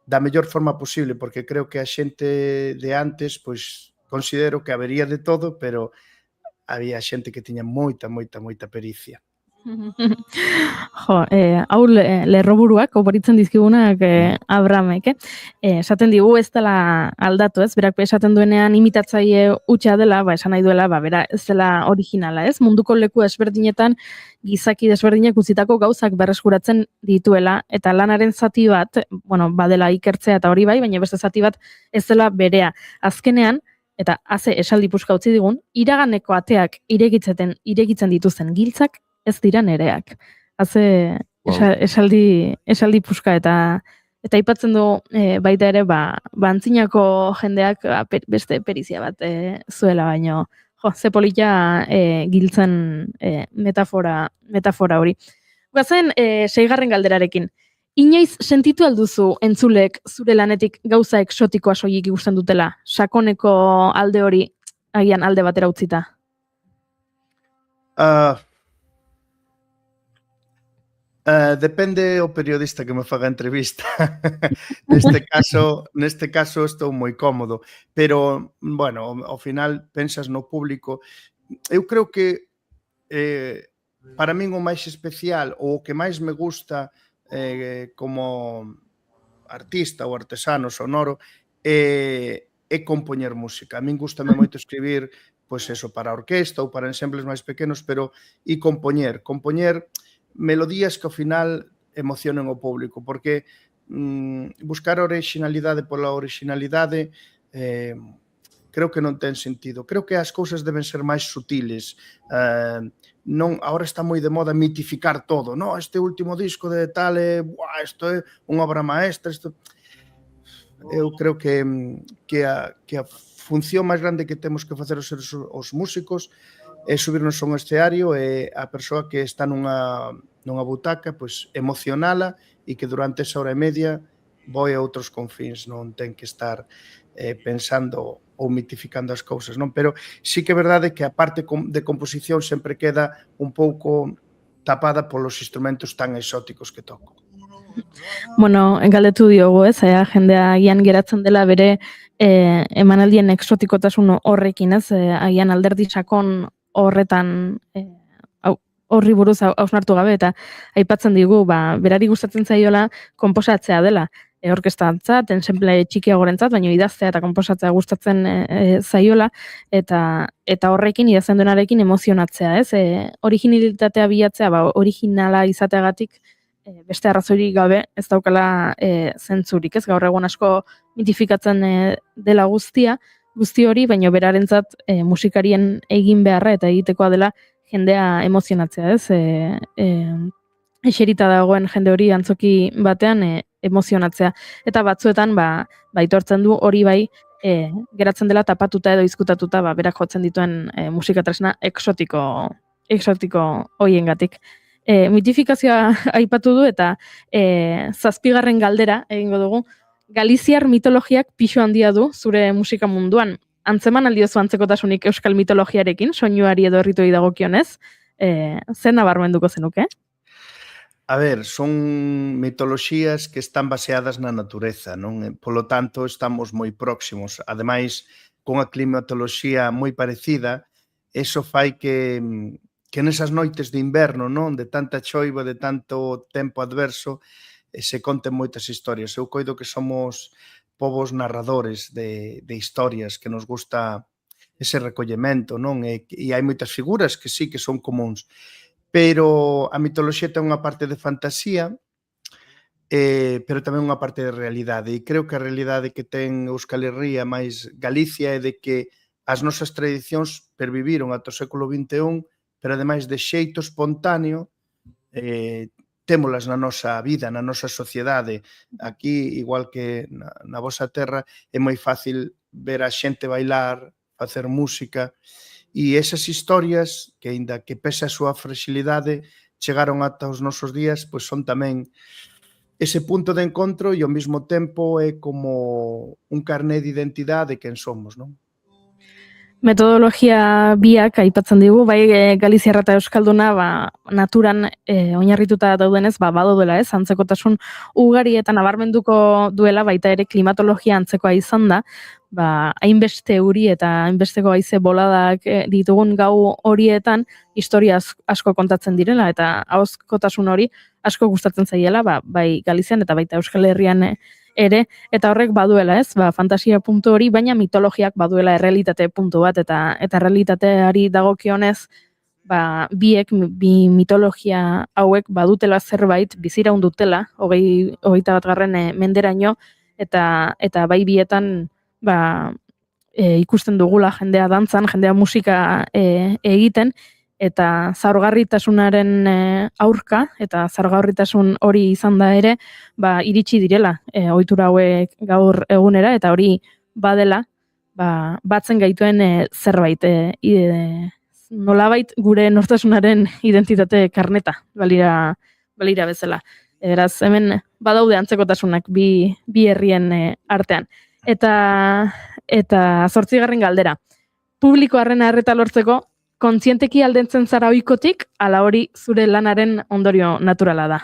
da mellor forma posible, porque creo que a xente de antes, pois considero que habería de todo, pero había xente que tiña moita pericia. Jo, hau lerroburuak oparitzen dizkigunak Abramek, esaten digu ez dela aldatu, ez? Berak esaten duenean imitatzaile hutsa dela, esan nahi duela, bera ez dela originala, ez? Munduko leku ezberdinetan gizaki desberdinek utzitako gauzak berreskuratzen dituela, eta lanaren zati bat, badela ikertzea eta hori bai, baina beste zati bat ez dela berea. Azkenean, eta haze esaldi puska utzi digun, iraganeko ateak irekitzen dituzten giltzak ez dira nereak. Haze esaldi puska eta aipatzen du baita ere, antzinako jendeak beste perizia bat zuela baino. Ze polita giltzen metafora hori. Guazen, 6. galderarekin. Inoiz sentitu alduzu entzulek zure lanetik gauza eksotikoa soilik ikusten dutela? Sakoneko alde hori, agian alde batera utzita? Depende o periodista que me faga entrevista. Neste caso estou moi cómodo, pero, ao final pensas no público. Eu creo que para min o máis especial ou o que máis me gusta como artista ou artesano sonoro é compoñer música. A min gustame moito escribir para orquesta ou para ensembles máis pequenos, pero compoñer melodías que ao final emocionen o público, porque buscar a originalidade pola originalidade creo que non ten sentido. Creo que as cousas deben ser máis sutiles. Ahora está moi de moda mitificar todo. Este último disco de tal isto é unha obra maestra. Eu creo que a función máis grande que temos que facer os músicos é subirnos a un escenario e a persoa que está nunha butaca, emocionala e que durante esa hora e media voi a outros confíns, non ten que estar pensando ou mitificando as cousas, non? Pero sí que é verdade que a parte de composición sempre queda un pouco tapada polos instrumentos tan exóticos que toco. Galdetu diogu, ez? Jendea agian geratzen dela bere emanaldien exotikotasun horrekin, ez? Agian alderdi sakon horretan horri buruz hausnartu gabe, eta aipatzen digu, berari gustatzen zaiola konposatzea dela, orkestantzat, ensemble txikiagorentzat, baina idaztea eta konposatzea gustatzen zaiola, eta horrekin, idazten duenarekin emozionatzea, ez? Originalitatea bilatzea, originala izateagatik beste arrazoirik gabe ez daukala zentzurik, ez? Gaur egun asko mitifikatzen dela guzti hori, baina berarentzat musikarien egin beharra eta egitekoa dela jendea emozionatzea, ez? Eserita dagoen jende hori antzoki batean emozionatzea. Eta batzuetan, aitortzen du hori bai, geratzen dela tapatuta edo izkutatuta, berak jotzen dituen musikatresna exotiko hoiengatik. Mitifikazioa aipatu du eta 7. galdera egingo dugu. Galiziar mitologiak pixu handia du zure musika munduan. Antzeman aldiozu antzekotasunik euskal mitologiarekin, soinuari edo errituei dagokionez, zer nabarmenduko zenuke? A ver, son mitoloxías que están baseadas na natureza, non? Polo tanto, estamos moi próximos. Ademais, con a climatoloxía moi parecida, eso fai que nesas noites de inverno, non? De tanta choiva, de tanto tempo adverso, se conten moitas historias. Eu coido que somos povos narradores de historias, que nos gusta ese recollemento, non? E hai moitas figuras que sí que son comuns, pero a mitoloxía ten unha parte de fantasía, pero tamén unha parte de realidade, e creo que a realidade que ten Euskal Herria máis Galicia é de que as nosas tradicións perviviron ata o século XXI, pero ademais de xeito espontáneo, témolas na nosa vida, na nosa sociedade. Aquí, igual que na vosa terra, é moi fácil ver a xente bailar, facer música, e esas historias, que aínda que pese a súa fragilidade, chegaron ata os nosos días, pois son tamén ese punto de encontro e ao mesmo tempo é como un carné de identidade de quen somos, non? Metodologia biak aipatzen digu, bai galiziarra eta euskalduna naturan oinarrituta daudenez, badaudela ez, antzekotasun ugari eta nabarmenduko duela, baita ere klimatologia antzekoa izan da, hainbeste euri eta hainbesteko haize boladak ditugun gau horietan historia asko kontatzen direla, eta ahozkotasun hori asko gustatzen zaiela, bai Galizian eta baita Euskal Herrian ere, eta horrek baduela ez, fantasia puntu hori, baina mitologiak baduela errealitate puntu bat, eta errealitateari dagokionez, bi mitologia hauek badutela zerbait, biziraun dutela, 21. Menderaino, eta bai bietan ikusten dugula jendea dantzan, jendea musika egiten, eta zaurgarritasunaren aurka, eta zaurgarritasun hori izan da ere, iritsi direla ohitura hauek gaur egunera, eta hori badela, batzen gaituen zerbait, nolabait gure nortasunaren identitate karneta, balira bezala. Beraz, hemen badaude antzekotasunak bi herrien artean. Eta 8. galdera. Publikoaren arreta lortzeko, kontzienteki aldentzen zara ohikotik, ala hori zure lanaren ondorio naturala da?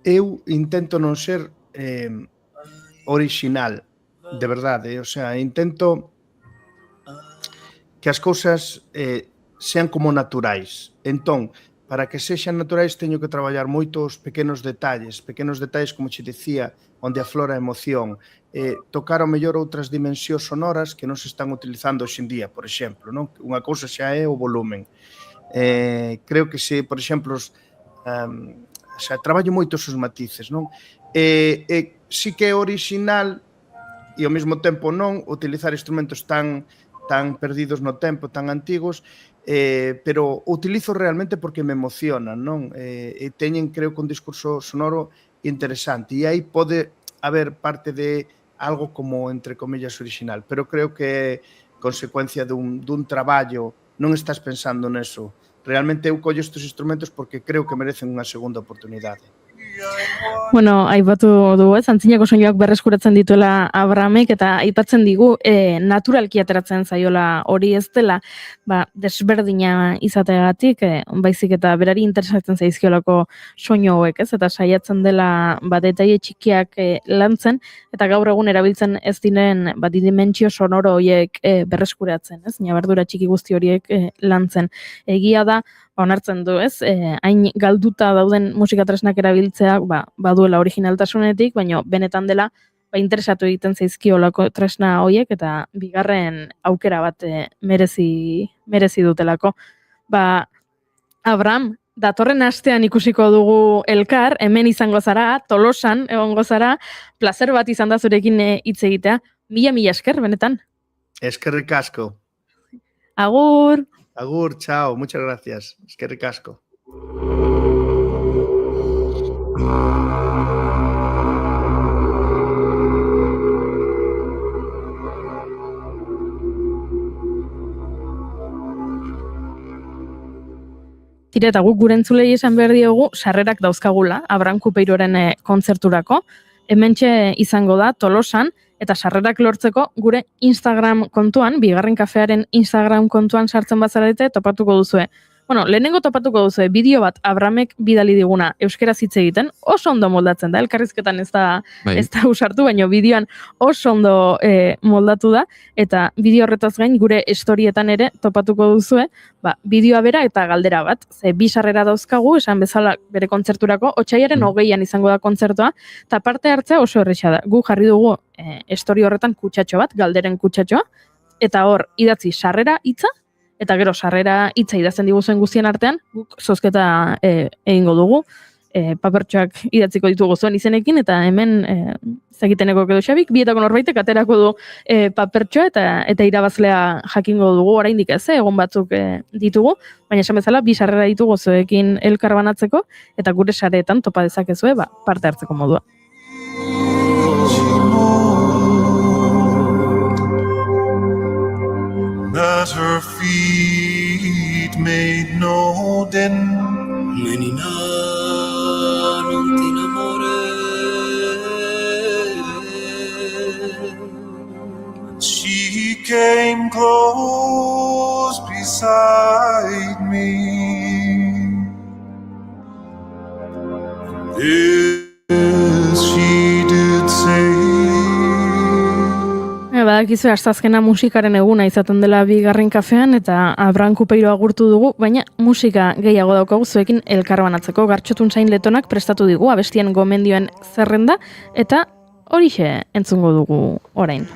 Eu intento non ser original, de verdade, o sea, intento que as cousas sean como naturais. Entón, para que sexan naturais teño que traballar moitos pequenos detalles como che dicía, onde aflora a emoción, tocar ao mellor outras dimensións sonoras que non se están utilizando hoxe en día, por exemplo, non? Unha cousa xa é o volumen. Creo que se, por exemplo, xa traballo moito os matices, non? Si que é original e ao mesmo tempo non utilizar instrumentos tan perdidos no tempo, tan antigos, pero utilizo realmente porque me emocionan, non? E teñen, creo, un discurso sonoro interesante, e aí pode haber parte de algo como, entre comillas, original, pero creo que é consecuencia dun traballo, non estás pensando neso. Realmente eu collo estes instrumentos porque creo que merecen unha segunda oportunidade. Bueno, aipatu dugu ez, antzinako soinuak berreskuratzen dituela Abramek, eta aipatzen digu naturalki ateratzen zaiola hori ez dela, desberdina izateagatik, baizik eta berari interesatzen zaizkiolako soinu hauek, ez? Eta saiatzen dela detaile txikiak lantzen, eta gaur egun erabiltzen ez diren dimentsio sonoro horiek berreskuratzen, ez? Ñabardura txiki guzti horiek lantzen. Egia da, onartzen du, ez? Hain galduta dauden musikatresnak erabiltzeak baduela originaltasunetik, baina benetan dela interesatu egiten zaizkiolako tresna horiek eta bigarren aukera bat merezi dutelako. Abraham, datorren astean ikusiko dugu elkar, hemen izango zara, Tolosan egongo zara, plazer bat izan da zurekin hitz egitea. Mila esker, benetan. Eskerrik asko. Agur. Agur, chao, muchas gracias. Eskerrik asko. Tira, eta guk gure entzulei esan behar diogu, sarrerak dauzkagula, Abraham Kupeiroren kontzerturako. Hementxe izango da, Tolosan, eta sarrerak lortzeko gure Instagram kontuan, Bigarren Kafearen Instagram kontuan sartzen bazarete, topatuko duzue. Bueno, lehenengo topatuko duzue, bideo bat Abramek bidali diguna euskeraz hitz egiten, oso ondo moldatzen da, elkarrizketan ez da usartu, baina bideoan oso ondo moldatu da, eta bideo horretaz gain gure storietan ere topatuko duzue, bideoa bera eta galdera bat, ze bi sarrera dauzkagu, esan bezala bere kontzerturako, otsailaren 20an izango da kontzertua, eta parte hartzea oso erresa da, gu jarri dugu story horretan kutsatxo bat, galderen kutsatxoa, eta hor idatzi sarrera hitza, eta gero sarrera hitza idazten diguzuen guztien artean, guk zozketa egingo dugu, papertxoak idatziko ditugu zuen izenekin, eta hemen zakiteneko edo xabik, bietako norbaitek aterako du papertxoa, eta irabazlea jakingo dugu, oraindik ez, egun batzuk ditugu, baina esan bezala, bi sarrera ditugu zuekin elkar banatzeko, eta gure sareetan topa dezakezue, parte hartzeko modua. That her feet made no dent. Menina, non ti innamore. came close beside me. This she did say. Badakizu asteazkena musikaren eguna izaten dela bigarren kafean eta Abraham Kupeiro agurtu dugu, baina musika gehiago daukagu zuekin elkarbanatzeko. Gartxotun zain letonak prestatu digu abestien gomendioen zerrenda eta horixe entzungo dugu orain.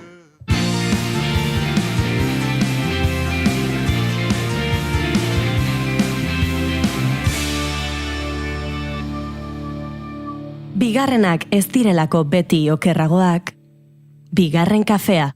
Bigarrenak ez direlako beti okerragoak, bigarren kafea.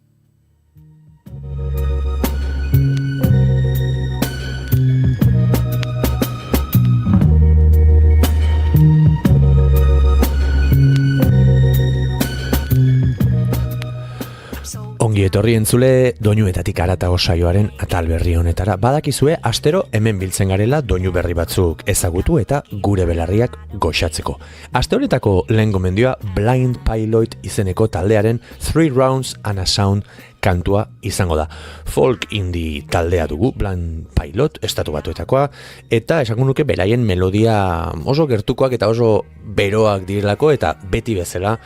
Ongi etorri entzule doinuetatik haratago saioaren atal berri honetara. Badakizue astero hemen biltzen garela doinu berri batzuk ezagutu eta gure belarriak goxatzeko. Aste honetako lehen gomendioa Blind Pilot izeneko taldearen 3 Rounds and a Sound kantua izango da. Folk indie taldea dugu Blind Pilot, estatu batuetakoa, eta esango nuke beraien melodia oso gertukoak eta oso beroak direlako eta beti bezala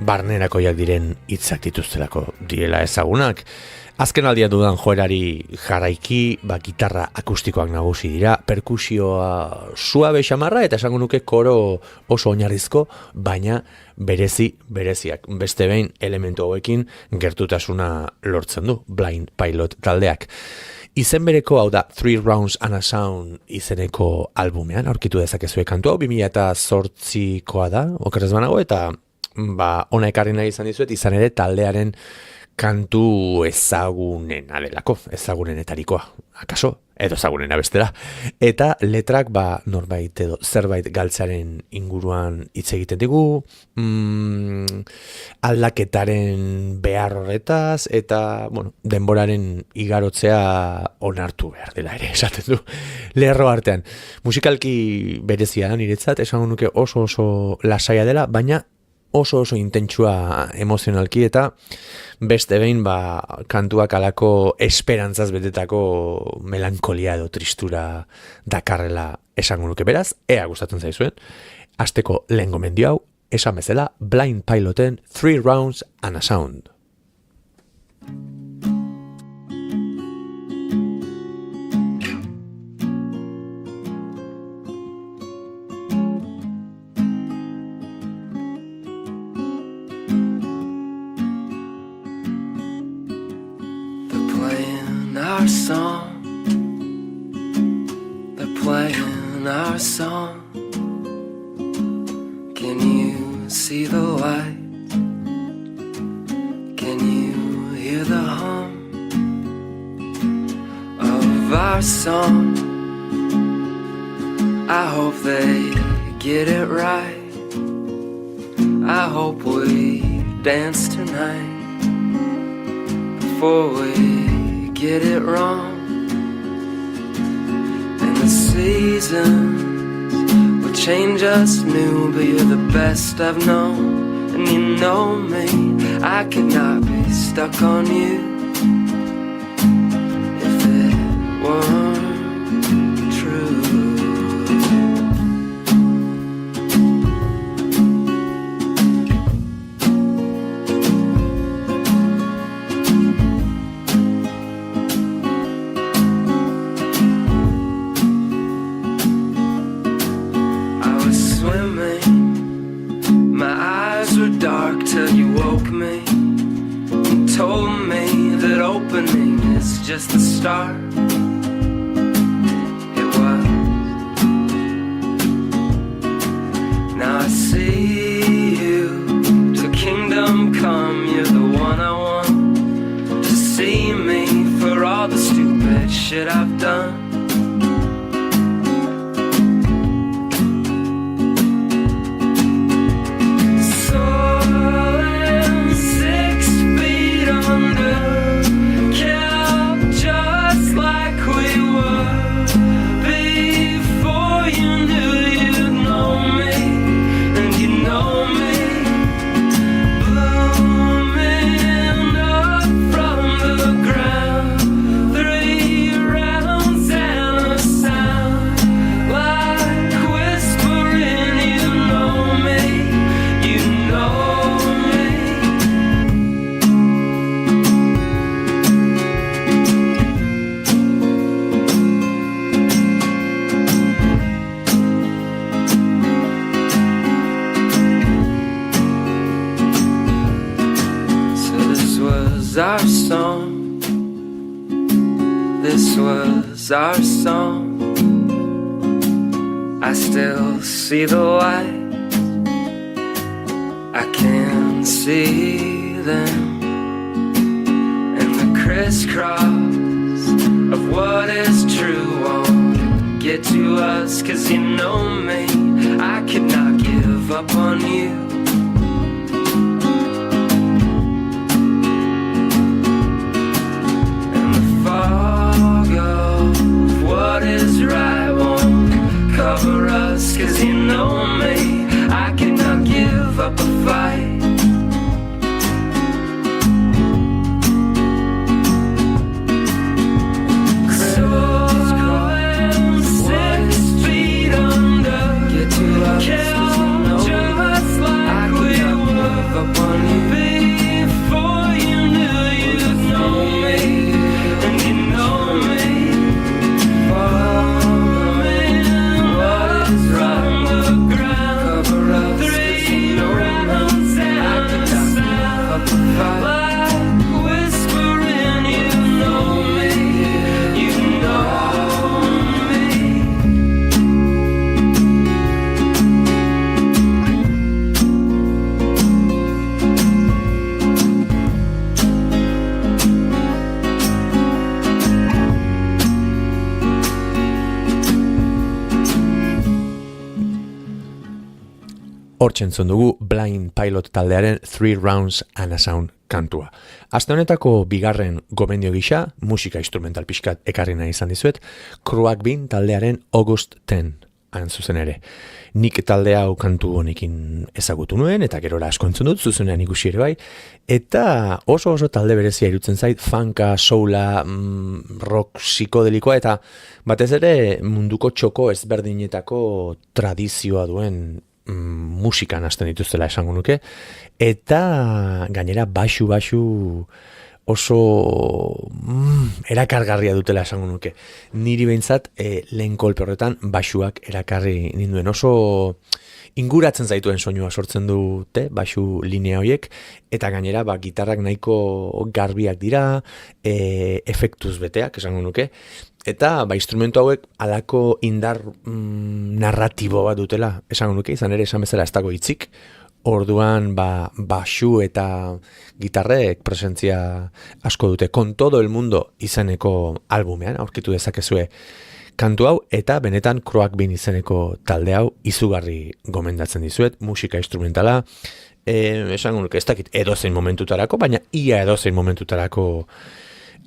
barnerakoiak diren hitzak dituztelako direla ezagunak. Azken aldia dudan joerari jarraiki, gitarra akustikoak nagusi dira, perkusioa suabe xamarra eta esango nuke koro oso oinarrizko, baina bereziak. Beste behin elementu hauekin gertutasuna lortzen du Blind Pilot taldeak. Izen bereko hau da 3 Rounds and a Sound izeneko albumean, aurkitu dezakezue kantu hau, 2008koa da, okerrez banago, eta ona ekarri nahi izan dizuet, izan ere taldearen kantu ezagunenetarikoa, akaso, edo ezagunena bestera. Eta letrak norbait edo zerbait galtzearen inguruan hitz egiten digu, aldaketaren behar horretaz, eta denboraren igarotzea onartu behar dela ere, esaten du. Lerro artean, musikalki berezia da niretzat, esango nuke oso lasaia dela, baina oso intentsua emozionalki eta beste behin kantuak alako esperantzaz betetako melankolia edo tristura dakarrela esango nuke. Beraz, ea gustatzen zaizuen, asteko lehen gomendio hau, esan bezala Blind Piloten 3 Rounds and a Sound. Our song, they're playing our song. Can you see the light? Can you hear the hum of our song? I hope they get it right. I hope we dance tonight before we get it wrong. And the seasons will change us new, but you're the best I've known. And you know me, I could not be stuck on you if it weren't true. Just the start. It was. Now I see you. To kingdom come, you're the one I want. To see me for all the stupid shit I've done. Ground our song. This was our song. I still see the lights. I can see them. And the crisscross of what is true won't get to us. 'Cause you know me, I could not give up on you. And the fog of what is right won't cover us. 'Cause you know me, I could not give up a fight. Hortxentzun dugu Blind Pilot taldearen 3 Rounds and a Sound kantua. Aste honetako bigarren gomendio gisa, musika instrumental pixkat ekarri nahi izan dizuet, Croak Bean taldearen August 10 hain zuzen ere. Nik talde hau kantu honekin ezagutu nuen, eta gerora asko entzun dut, zuzenean ikusi ere bai, eta oso talde berezia irutzen zait, funka, soula, rock psikodelikoa, eta batez ere munduko txoko ezberdinetako tradizioa duen musikan hasten dituztela esango nuke, eta gainera baxu oso erakargarria dutela esango nuke. Niri behintzat lehen kolpe horretan baxuak erakarri ninduen. Oso inguratzen zaituen soinua sortzen dute baxu linea horiek, eta gainera gitarrak nahiko garbiak dira, efektuz beteak esango nuke, eta instrumentu hauek alako indar narratibo bat dutela esango nuke, izan ere esan bezala ez dago hitzik. Orduan baxu eta gitarrek presentzia asko dute. Con todo el mundo izeneko albumean aurkitu dezakezue kantu hau, eta benetan Croak Bean izeneko talde hau izugarri gomendatzen dizuet, musika instrumentala, esango nuke ez dakit edozein momentutarako, baina ia edozein momentutarako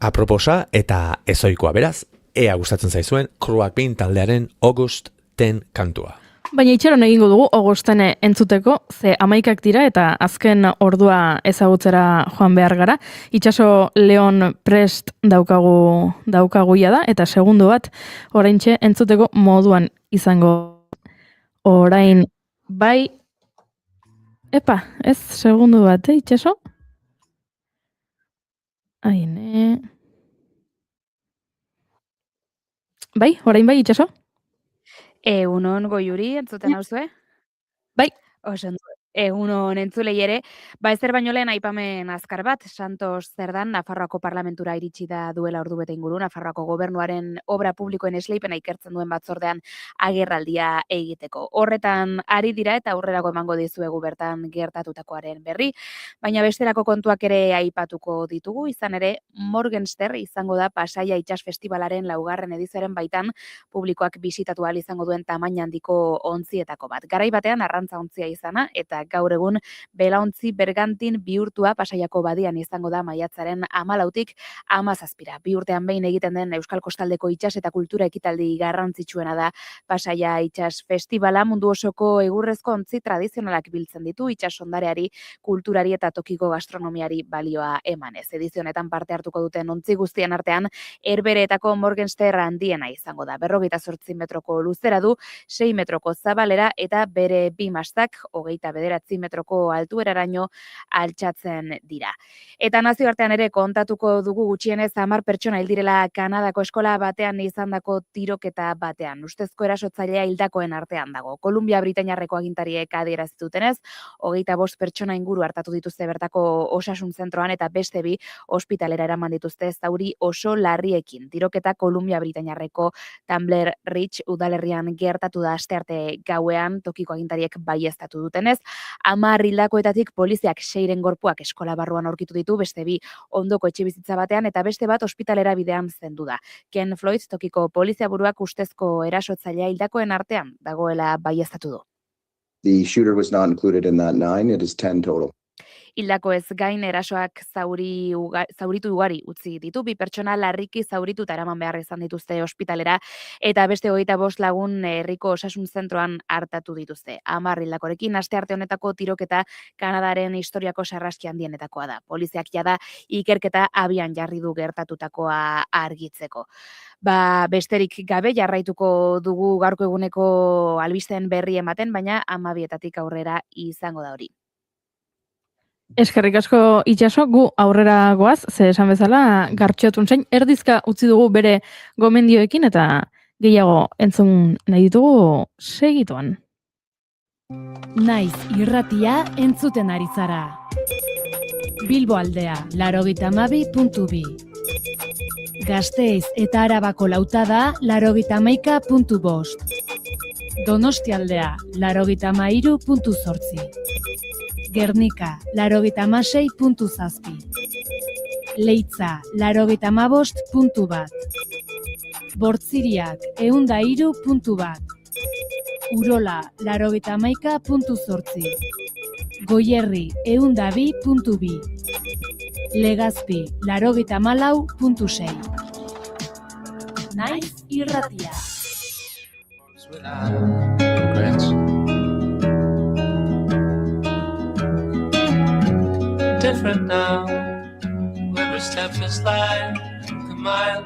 aproposa eta ezoikoa. Beraz, ea gustatzen zaizuen Croak Bean taldearen August 10 kantua. Baina itxaron egingo dugu Augusten entzuteko, ze 11 dira eta azken ordua ezagutzera joan behar gara. Itxaso Leon prest daukaguia da, eta segundo bat oraintxe entzuteko moduan izango. Orain bai, epa, ez segundo bat, itxaso? Haine. Bai, orain bai, itxaso? Egunon Goiuri, entzuten hauzue? Bai. Oso, egunon entzulei ere, ezer baino lehen aipamen azkar bat, Santos Zerdan Nafarroako parlamentura iritsi da duela ordu bete inguru, Nafarroako gobernuaren obra publikoen esleipena ikertzen duen batzordean agerraldia egiteko. Horretan ari dira eta aurrerako emango dizuegu bertan gertatutakoaren berri, baina besterako kontuak ere aipatuko ditugu, izan ere Morgenster izango da Pasaia Itsas Festivalaren 4. edizioaren baitan publikoak bisitatu ahal izango duen tamaina handiko ontzietako bat. Garai batean arrantza ontzia izana eta gaur egun belaontzi bergantin bihurtua Pasaiako badian izango da maiatzaren 14tik 17. 2 urtean behin egiten den Euskal Kostaldeko itsas eta kultura ekitaldi garrantzitsuena da Pasaia Itsas Festivala, mundu osoko egurrezko ontzi tradizionalak biltzen ditu itsas ondareari, kulturari eta tokiko gastronomiari balioa emanez. Edizio honetan parte hartuko duten ontzi guztien artean Herbereetako Morgenster handiena izango da. 48 metroko luzera du, 6 metroko zabalera eta bere bi mastak 29 9 metroko altueraraino altxatzen dira. Eta nazioartean ere kontatuko dugu gutxienez 10 pertsona hil direla Kanadako eskola batean izandako tiroketa batean. Ustezko erasotzailea hildakoen artean dago. Kolumbia Britainiarreko agintariek adierazi dutenez, 25 pertsona inguru hartatu dituzte bertako osasun zentroan eta beste 2 ospitalera eraman dituzte zauri oso larriekin. Tiroketa Kolumbia Britainiarreko Tumbler Ridge udalerrian gertatu da astearte gauean, tokiko agintariek baieztatu dutenez. 10 hildakoetatik poliziak 6 gorpuak eskola barruan aurkitu ditu, beste 2 ondoko etxebizitza batean eta beste bat ospitalera bidean zendu da. Ken Floyd, tokiko polizia buruak ustezko erasotzailea hildakoen artean dagoela baieztatu du. The shooter was not included in that 9, it is 10 total. Hildako ez gain erasoak zauritu ugari utzi ditu, 2 pertsona larriki zauritu eta eraman behar izan dituzte ospitalera, eta beste 25 lagun herriko osasun zentroan hartatu dituzte. 10 hildakorekin astearte honetako tiroketa Kanadaren historiako sarraski handienetakoa da. Poliziak jada ikerketa abian jarri du gertatutakoa argitzeko. Besterik gabe jarraituko dugu gaurko eguneko albisteen berri ematen, baina 12 aurrera izango da hori. Eskerrik asko Itxaso, gu aurrera goaz, ze esan bezala Gartxotun zein erdizka utzi dugu bere gomendioekin eta gehiago entzun nahi ditugu segituan. Naiz irratia entzuten ari zara. Bilbo aldea, 92.2. Gasteiz eta Arabako lautada, 91.5. Donostialdea, 93.8. Gernika, 96.7. Leitza, 95.1. Bortziriak, 103.1. Urola, 91.8. Goierri, 102.2. Legazpi, 94.6. Naiz irratia. Different now, every step is like a mile.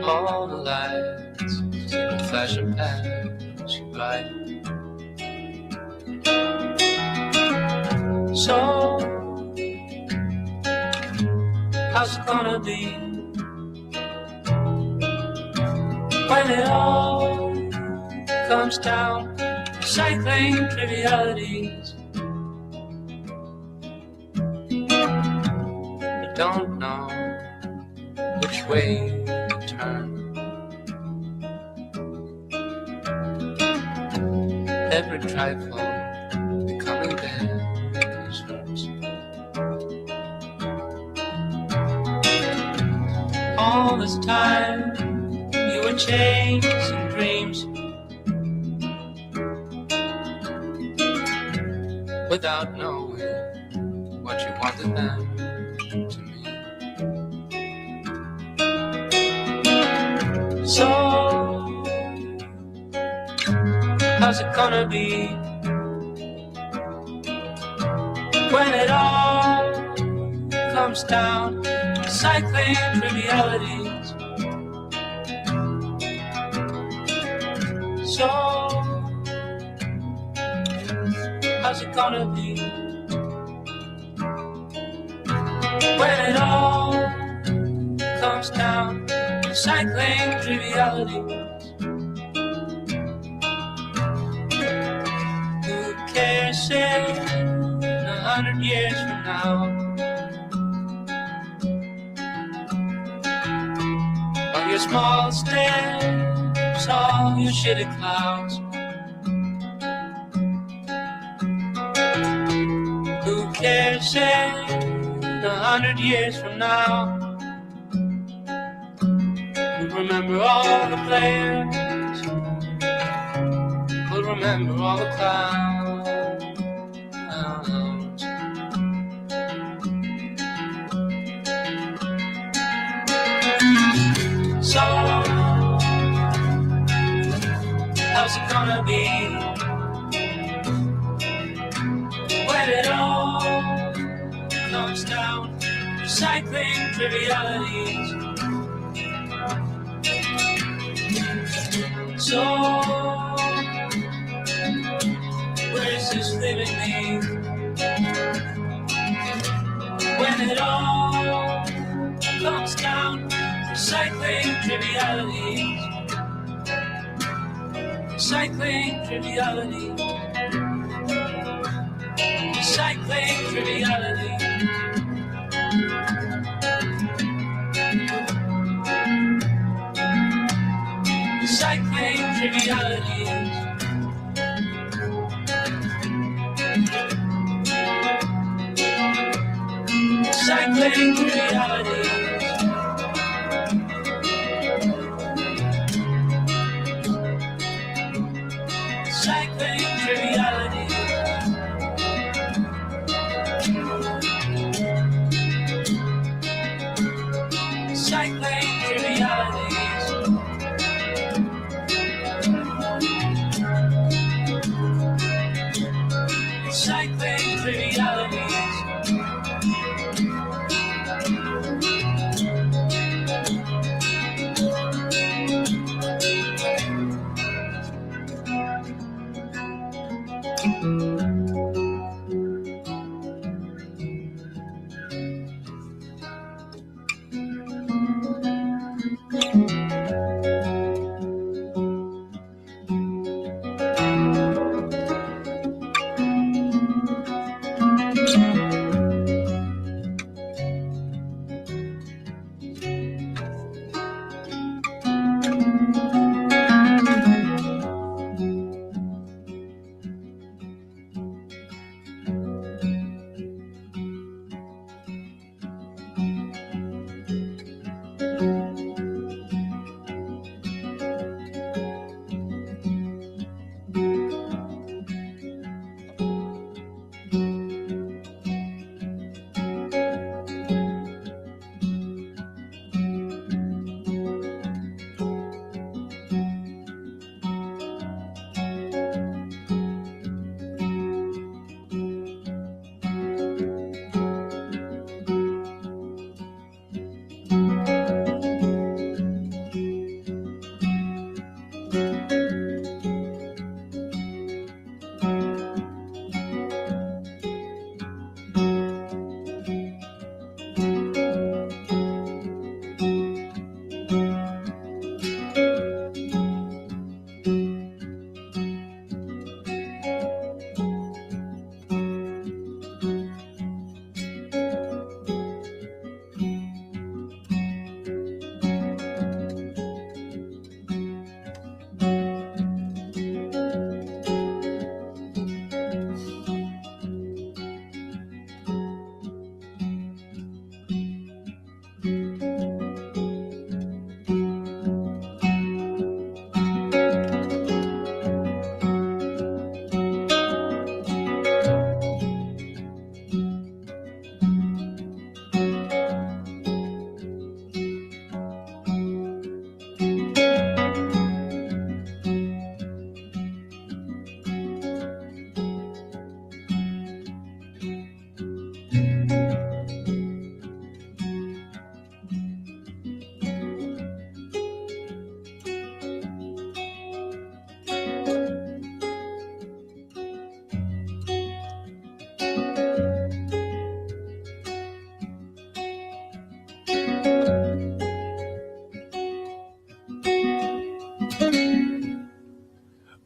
All the lights seem to flash and pass you by. So, how's it gonna be when it all comes down? Cycling trivialities, but don't know which way to turn. Every trifle becoming dangerous. All this time you were chasing dreams without knowing what you wanted them to mean. So, how's it gonna be when it all comes down to cycling trivialities? So, how's it gonna be when it all comes down to cycling trivialities? Who cares if 100 years from now all your small steps, all your shitty clouds? Who cares if 100 years from now we'll remember all the players, we'll remember all the clowns. So, how's it gonna be when it all comes down to cycling trivialities? So, irresistible need. When it all comes down to cycling trivialities, cycling trivialities, cycling trivialities. Cycling trivialities. Cycling trivialities. Cycling trivialities. Cycling trivialities. Cycling trivialities.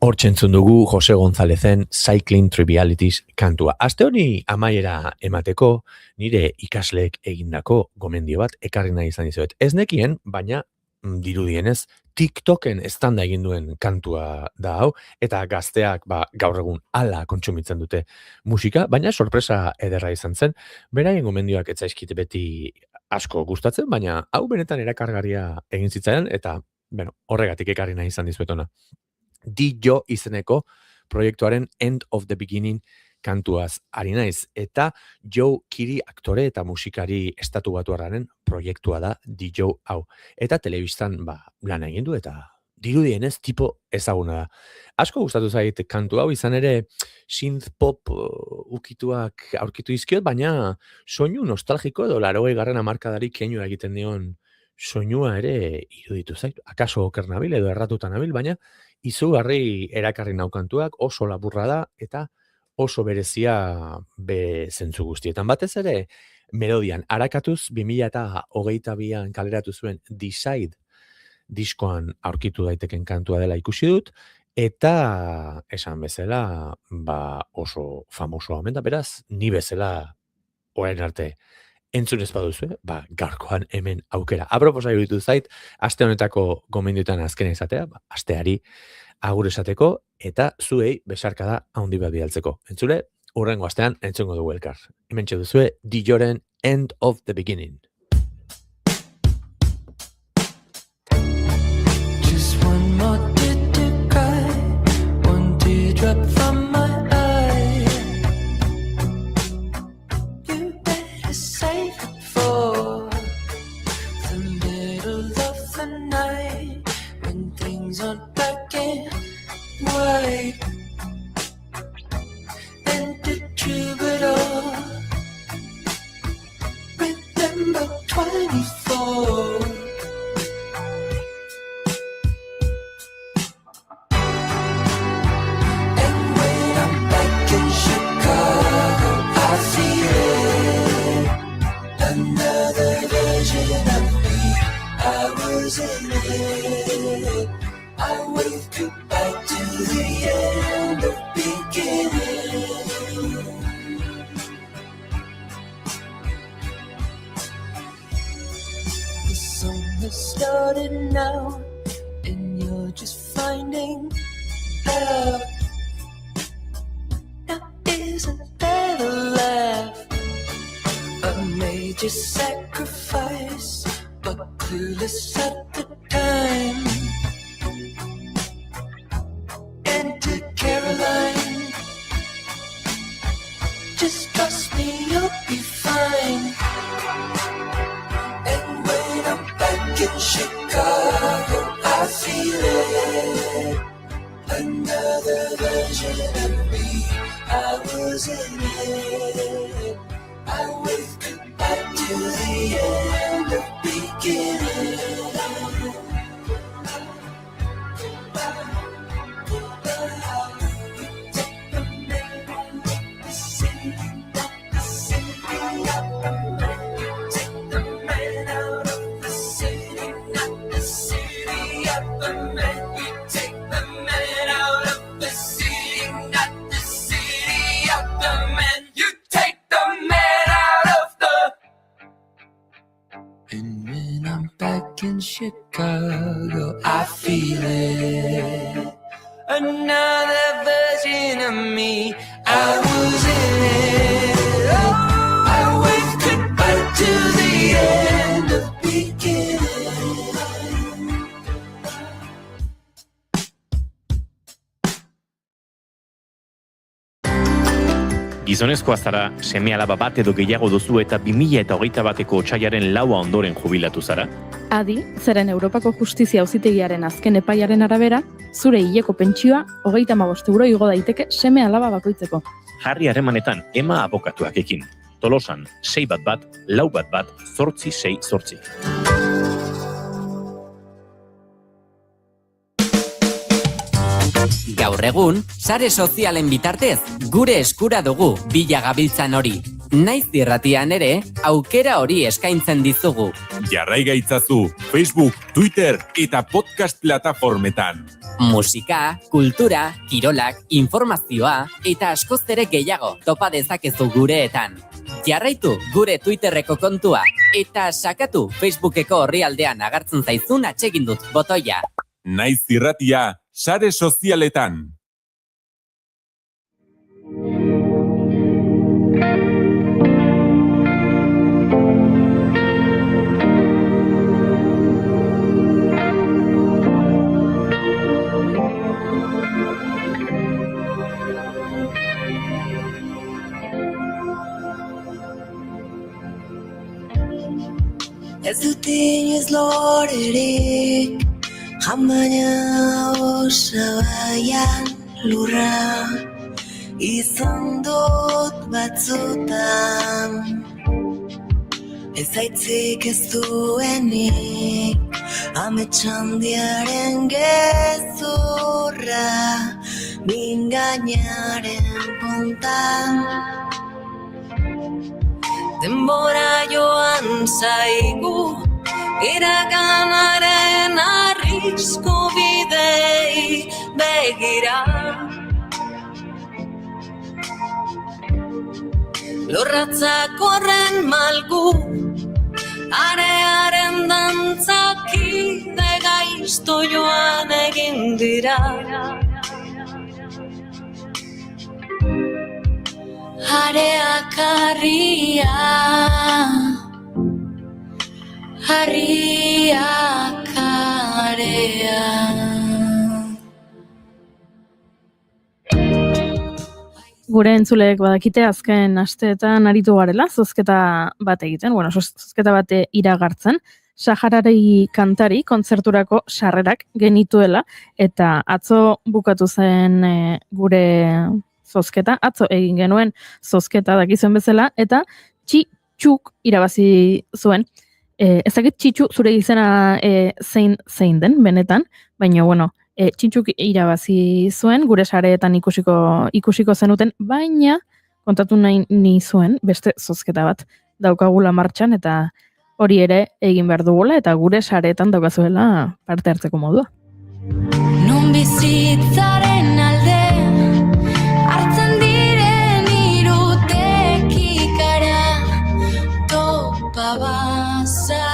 Hortzentzun dugu Jose Gonzalezen Cycling Trivialities kantua. Aste honi amaiera emateko nire ikasleek egindako gomendio bat ekarri nahi izan dizuet. Ez nekien, baina dirudienez TikToken estanda egin duen kantua da hau, eta gazteak gaur egun hala kontsumitzen dute musika, baina sorpresa ederra izan zen. Beraien gomendioak ez zaizkit beti asko gustatzen, baina hau benetan erakargarria egin zitzaidan, eta horregatik ekarri nahi izan dizuet ona. Dio izeneko proiektuaren End of the Beginning kantuaz ari naiz, eta Joe Kiri aktore eta musikari estatubatuarraren proiektua da Dio hau. Eta telebistan lan egin du eta dirudienez tipo ezaguna da. Asko gustatu zait kantu hau, izan ere synth pop ukituak aurkitu dizkiot, baina soinu nostalgiko edo 80. hamarkadari keinua egiten dion soinua ere iruditu zait. Akaso oker nabil edo erratuta nabil, baina izugarri erakarri nau kantuak, oso laburra da eta oso berezia zentzu guztietan. Batez ere, melodian, arakatuz 2022an kaleratu zuen Decide diskoan aurkitu daiteken kantua dela ikusi dut, eta esan bezala, oso famosoa omen da, beraz, ni bezala orain arte entzun ez baduzu, gaurkoan hemen aukera. Aproposa iruditu zait, aste honetako gomendioetan azkena izatea, asteari agur esateko, eta zuei besarkada handi bat bidaltzeko. Entzule, hurrengo astean entzungo dugu elkar. Hementxe duzue, Dilloren End of the Beginning. Just one more tear to cry, one teardrop from my eye. You better save it for the middle of the night, when things aren't black and white. And the troubadour, remember 24. And when I'm back in Chicago, I feel it. Another version of me, I was in it. I wave goodbye to the end of beginning. The song has started now, and you're just finding out. Now isn't that a laugh? A major sacrifice, but clueless at the time. Enter Caroline, just trust me, you'll be fine. And when I'm back in Chicago, I feel it. Another version of me, I was in it. I wave goodbye to the end of beginning. Back in Chicago, I feel it. Another version of me, I was in it. Oh, I wave goodbye to the end of beginning. Gizonezkoa zara, seme-alaba bat edo gehiago duzu eta 2021eko otsaiaren 4 ondoren jubilatu zara? Adi, zeren Europako Justizia Auzitegiaren azken epaiaren arabera, zure hileko pentsioa 35 euro igo daiteke seme-alaba bakoitzeko. Jarri harremanetan Ema abokatuak ekin. Tolosan 611 411 868. Gaur egun, sare sozialen bitartez, gure eskura dugu bila gabiltzan hori. Naiz irratian ere, aukera hori eskaintzen dizugu. Jarrai gaitzazu Facebook, Twitter eta podcast plataformetan. Musika, kultura, kirolak, informazioa eta askoz ere gehiago topa dezakezu gureetan. Jarraitu gure Twitterreko kontua eta sakatu Facebookeko orrialdean agertzen zaizun atsegin dut botoia. Naiz irratia, sare sozialetan. Ez dut inoiz lorerik, jamaina osabaian lurra izan dut batzutan. Ez aitzik ez duenik, ametsandiaren gezurra, mingainaren puntan. Denbora joan zaigu, iraganaren arrisku bidei begira. Lorratzak horren malgu, arearen dantzakide gaizto joan egin dira. Areak harriak area. Gure entzuleek badakite azken asteetan aritu garela, zozketa bat egiten, zozketa bat iragartzen, Saharari kantari kontzerturako sarrerak genituela, eta atzo bukatu zen gure zozketa, atzo egin genuen zozketa dakizuen bezala, eta Txitxuk irabazi zuen. Ezakit Txitxu zure izena zein den, benetan, baina, Txitxuk irabazi zuen, gure sareetan ikusiko zenuten, baina kontatu nahi zuen beste zozketa bat daukagula martxan, eta hori ere egin behar dugula, eta gure sareetan daukazuela parte hartzeko modua. Non bizitzaren alde hartzen diren irutekikara topa bazahara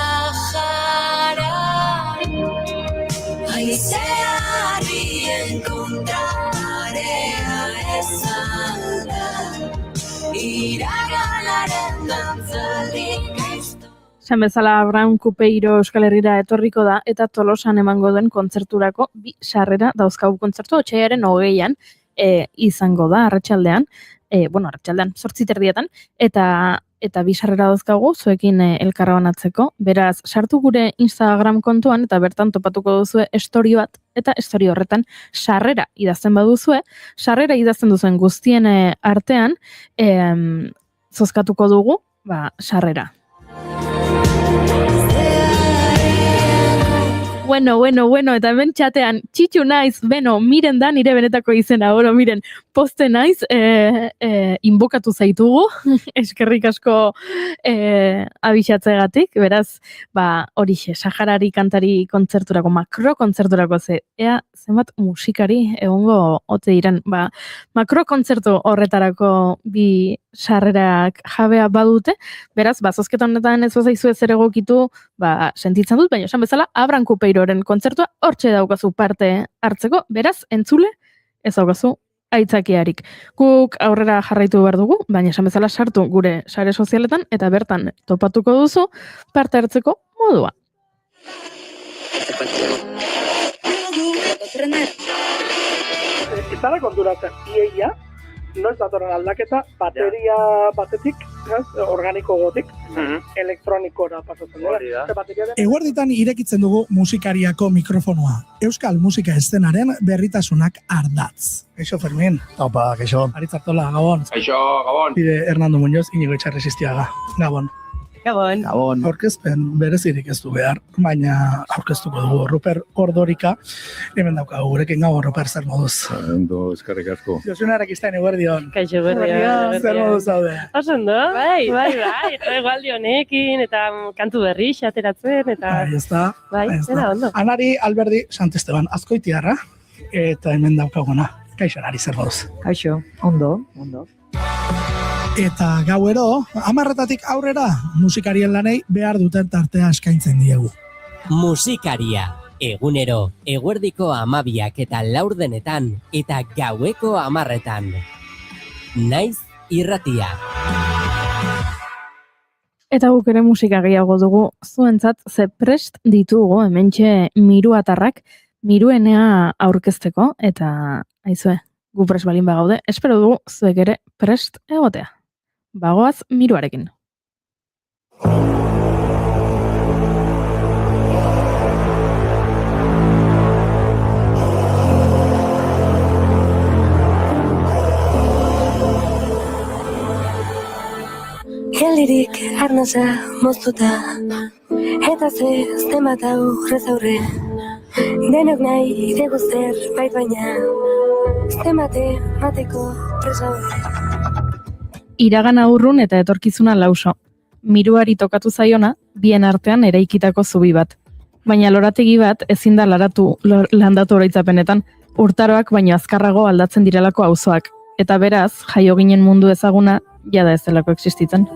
haizearrien kontrarea ezalda iraganaren dantzalik Esan bezala Abraham Kupeiro Euskal Herrira etorriko da eta Tolosan emango duen kontzerturako 2 sarrera dauzkagu kontzertu otsailaren 20an izango da arratsaldean, arratsaldean 8:30 eta 2 sarrera dauzkagu zuekin elkarrabanatzeko. Beraz, sartu gure Instagram kontuan eta bertan topatuko duzue story bat eta story horretan sarrera idazten baduzue, sarrera idazten duzuen guztien artean zozkatuko dugu, sarrera. Bueno, eta hemen txatean, Txitxu naiz, miren da nire benetako izena, miren, poste naiz, inbokatu zaitugu, eskerrik asko abixatzegatik, beraz, horixe, Saharari kantari kontzerturako, makro kontzerturako ea zenbat musikari egongo ote diren, makro kontzertu horretarako 2 sarrerak jabea badute, beraz, zozketa honetan ez bazaizu zer egokitu, sentitzen dut, baina esan bezala, Abraham Kupeiroren kontzertua hortxe daukazu parte hartzeko, beraz, entzule, ez daukazu aitzakiarik. Guk aurrera jarraitu behar dugu, baina esan bezala sartu gure sare sozialetan, eta bertan topatuko duzu parte hartzeko modua. Ez dara konturatzen, iaia, noiz datorren aldaketa, bateria batetik, organiko gotik, elektronikora pasatzen dira. Eguerditan irekitzen dugu musikariako mikrofonoa. Euskal musika eszenaren berritasunak ardatz. Kaixo, Fermin. Opa, kaixo. Aritzartola, Gabon. Kaixo, Gabon. Bide Hernando Muñoz, Inigo Etxarresistiaga. Gabon. Gabon. Gabon. Aurkezpen berezirik ez du behar, baina aurkeztuko dugu Ruper Ordorika. Hemen daukagu gurekin Gabon, Ruper, zer moduz? Ondo, eskerrik asko. Josunarak iztain eguerdion. Kaixo, eguerdion. Zer moduz zaude? Osondo? Bai. Egualdi honekin, eta kantu berri xateratzen, eta... Bai, ez da. Bai, zera ondo. Anari Alberdi Santesteban, Azkoitiarra, eta hemen daukaguna. Kaixo, Anari, zer moduz? Kaixo, ondo. Eta gauero, 10:00 aurrera, musikarien lanei behar duten tartea eskaintzen diegu. Musikaria, egunero, eguerdiko 12 eta 4 eta gaueko 10:00. Naiz irratia. Eta guk ere musika gehiago dugu, zuentzat ze prest ditugu hementxe miruatarrak, miruenea aurkezteko, eta aizue, gu prest balin bagaude, espero dugu zuek ere prest egotea. Bagoaz miruarekin. Geldirik arnasa moztuta, eta zenbat aurrez aurre, denok nahi dugu zerbait baina, Mateko presaude. Iragana urrun eta etorkizuna lauso. Miruari tokatu zaiona, bien artean eraikitako zubi bat. Baina lorategi bat ezin da landatu oroitzapenetan, urtaroak baino azkarrago aldatzen direlako auzoak. Eta beraz, jaio ginen mundu ezaguna, jada ez delako existitzen.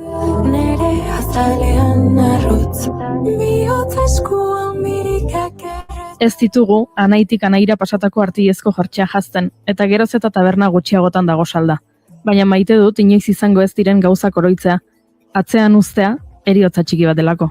Nere azalean arrotz, bihotza eskuan mirikak Ez ditugu, anaitik anaira pasatako artilezko jartxea jazten, eta geroz eta taberna gutxiagotan dago salda. Baina maite dut inoiz izango ez diren gauzak oroitzea. Atzean uztea, heriotza txiki bat delako.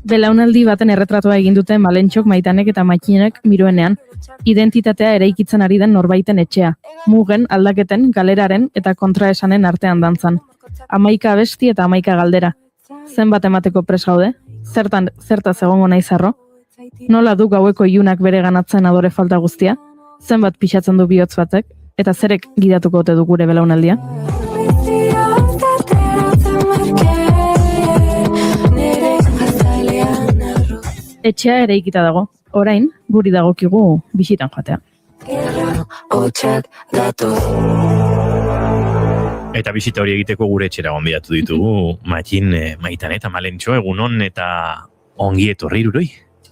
Belaunaldi baten erretratua egin dute Malentxok, Maitanek eta Makinek miruenean, identitatea eraikitzen ari den norbaiten etxea, mugen, aldaketen, galeraren eta kontraesanen artean dantzan. 11 abesti eta 11 galdera. Zenbat emateko prest gaude? Zertaz egongo naizarro? Nola du gaueko ilunak bere ganatzen adore falta guztia? Zenbat pixatzen du bihotz batek? Eta zerek gidatuko ote du gure belaunaldia? Etxea eraikita dago. Orain, guri dagokigu bisitan joatea. Eta bisita hori egiteko gure etxera gonbidatu ditugu, Matin, Maitan eta Malentxo, egunon eta ongi etorri iruroi.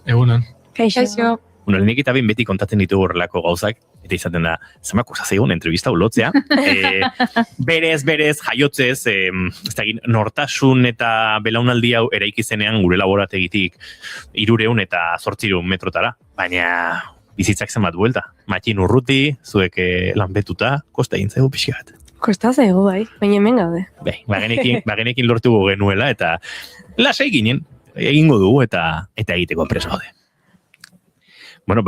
Egunon. Kaixo. Bueno, lehenik eta behin beti kontatzen ditugu horrelako gauzak, eta izaten da, zemako zazaigun entrevista ulotzea. Berez, jaiotzez, nortasun eta belaunaldi hau eraikizenean gure laborategitik 300 eta 800 metrotara. Baina bizitzak zenbat buelta. Matin urruti, zuek lanbetuta, kosta egin zaigu pixka bat. Kosta zaigu, bai, baina hemen gaude. Bagenekin lortuko genuela, eta lasai ginen, egingo dugu eta egiteko prest gaude. Bueno,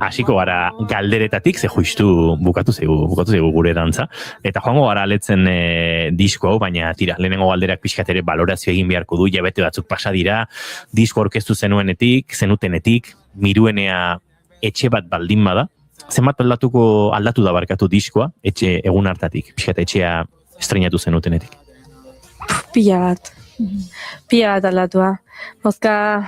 hasiko gara galderetatik, ze justu bukatu zaigu gure dantza, eta joango gara aletzen disko hau, baina tira, lehenengo galderak pixkat ere balorazio egin beharko du, jabete batzuk pasa dira, disko orkestu zenutenetik, miruenea etxe bat baldin bada, zenbat aldatu da barkatu diskoa, etxe egun hartatik, pixkat etxea estrenatu zenutenetik. Pila bat aldatua. Mozka,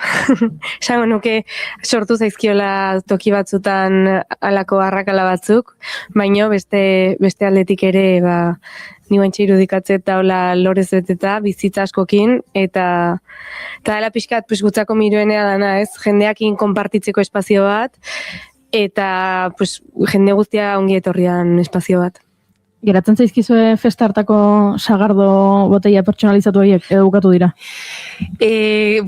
esango nuke sortu zaizkiola toki batzutan alako arrakala batzuk, baino beste aldetik ere, ni bantxe irudikatze eta hola lorez beteta, bizitza askokin, eta dela pixkat gutzako miruenea dana, ez? Jendeakin konpartitzeko espazio bat, eta jende guztia ongi etorrian espazio bat. Geratzen zaizkizue festa hartako sagardo boteia pertsonalizatu horiek edo bukatu dira?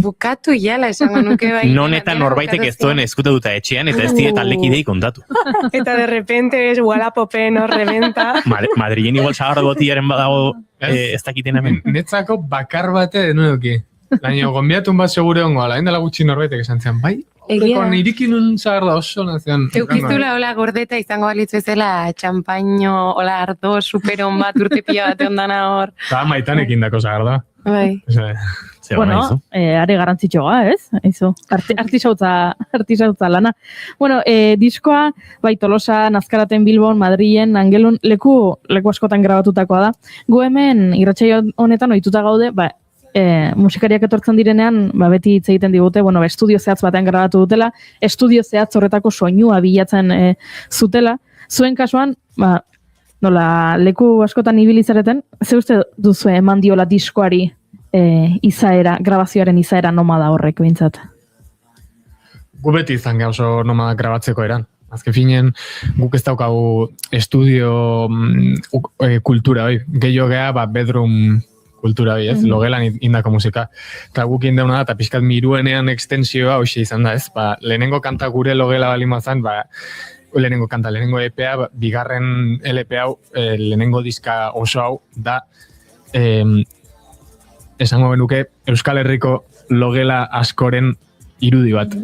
Bukatu jala esango nuke bai. Non eta norbaitek ez duen eskuta duta etxean eta ez dira taldekidei kontatu. Eta de repente es Wallapopeen reventa. Madrilen igual sagardo botiaren badago ez dakiten hemen. Netzako bakar bate denuedoki. Baina gonbiatun bat segure ongo, ala, dela gutxi norbaitek esan zian, bai? Horreko nirikinun zagarda oso nazian. Eukiztula hola gordeta izango balitz bezala, txampaino, hola ardo, superon bat, urte pila bat ondana hor. Eta Maitanekin dako zagarda. Bai. Bueno, are garantzitxoa, ez? Artisautza lana. Bueno, diskoa, bai Tolosa, Nazkaraten, Bilbon, Madrilen, Angelun, leku askotan grabatutakoa da. Gu hemen, irratsaio honetan ohituta gaude, musikariak etortzen direnean, beti hitz egiten digute, estudio zehatz batean grabatu dutela, estudio zehatz horretako soinua bilatzen zutela. Zuen kasuan, nola, leku askotan ibilizareten, ze uste duzu eman diola diskoari grabazioaren izaera nomada horrek bintzat? Gu beti izan geha oso nomada grabatzeko eran. Azken finen, guk ez daukagu estudio kultura, gehiago geha, bedroom kultura bi, ez? Logelan indako musika. Eta guk indeuna da, eta pixkat miruenean ekstensioa hoxe izan da, ez? Lehenengo kanta gure logela bali mazan, lehenengo EPA, bigarren LP hau, lehenengo diska oso hau, da, esango benuke, Euskal Herriko logela askoren irudi bat.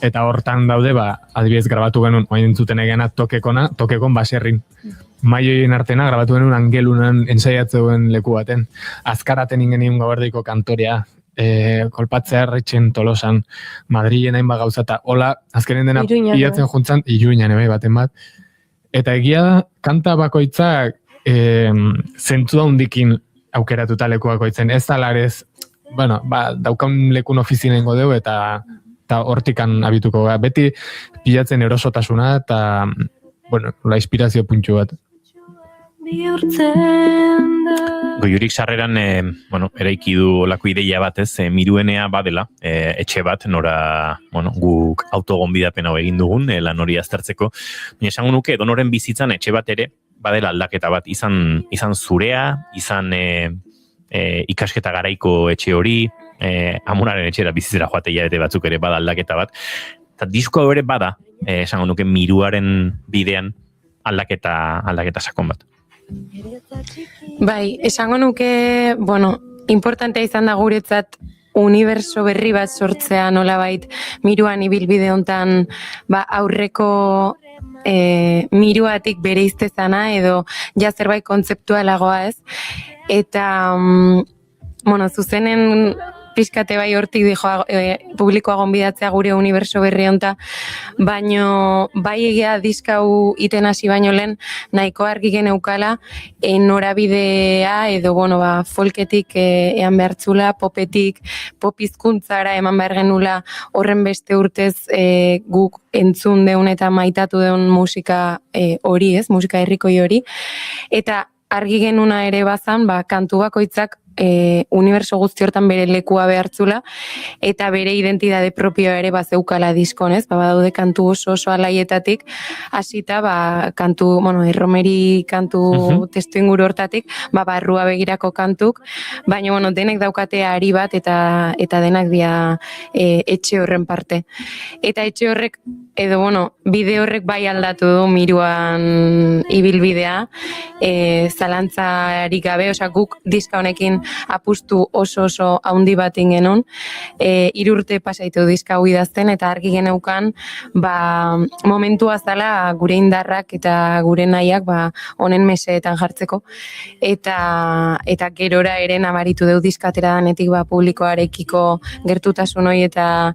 Eta hortan daude, adibidez grabatu genuen, oain entzuten egena tokekon baserrin. Maioien artena grabatu genuen Angelunan ensaiatzen leku baten. Azkaraten ingeniun gauerdiko kantorea, kolpatzea erretxen Tolosan, Madrilen hainbat gauza, eta hola, azkenen dena iatzen juntzan, Iruñan baten bat. Eta egia da, kanta bakoitzak zentzu da hundikin aukeratuta leku bakoitzen. Ez talarez bueno, daukaun lekun ofizinengo dugu eta hortikan abituko gara. Beti pilatzen erosotasuna eta, bueno, la inspirazio puntxu bat. Goiurik sarreran, eraiki du olako ideia bat, miruenea badela, etxe bat, nora, guk autogonbidapen hau egin dugun, lan hori aztertzeko. Baina esango nuke, edonoren bizitzan etxe bat ere, badela aldaketa bat, izan zurea, izan ikasketa garaiko etxe hori, amunaren etxera bizitzera joatea ete batzuk ere bada aldaketa bat. Eta disko ere bada, esango nuke, miruaren bidean aldaketa sakon bat. Bai, esango nuke, importantea izan da guretzat uniberso berri bat sortzea nolabait miruan ibilbide hontan aurreko miruatik bereizte zana edo ja zerbait kontzeptualagoa ez. Eta, zuzenen pixkate bai hortik publikoa gonbidatzea gure uniberso berri honta, baino bai egia diskau iten hasi baino lehen nahiko argi geneukala norabidea edo folketik ean behartzula, popetik, popizkuntzara eman behar genula horren beste urtez guk entzun deun eta maitatu deun musika hori ez, musika herrikoi hori, eta argi genuna ere bazan, kantu bakoitzak uniberso guzti hortan bere lekua behartzula eta bere identitate propioa ere bazeukala diskonez, badaude kantu oso alaietatik hasita kantu, erromeri kantu testu inguru hortatik, barrua begirako kantuk, baina denek daukate ari bat eta denak dira etxe horren parte. Eta etxe horrek edo bide horrek bai aldatu du miruan ibilbidea, zalantzarik gabe, guk diska honekin apustu oso haundi bat ingenun, 3 urte pasaitu diska hau idazten eta argi geneukan momentua zala gure indarrak eta gure nahiak honen meseetan jartzeko eta gerora ere nabaritu deu diskatera danetik publikoarekiko gertutasun hori eta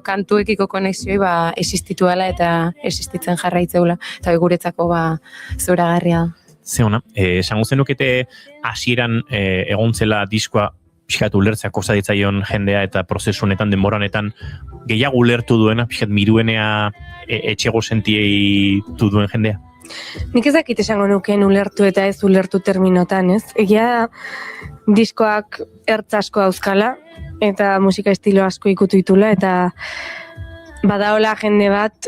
kantuekiko konexioi existituala eta existitzen jarraitzeula eta guretzako zoragarria da. Zeona, esango zenukete hasieran egon zela diskoa pixkat ulertzea kosta ditzaion jendea eta prozesu honetan, denbora honetan gehiago ulertu duena, pixkat miruenea etxego sentiei duen jendea? Nik ez dakit esango nukeen ulertu eta ez ulertu terminotan, ez? Egia diskoak ertz asko dauzkala eta musika estilo asko ikutu ditula eta badaola jende bat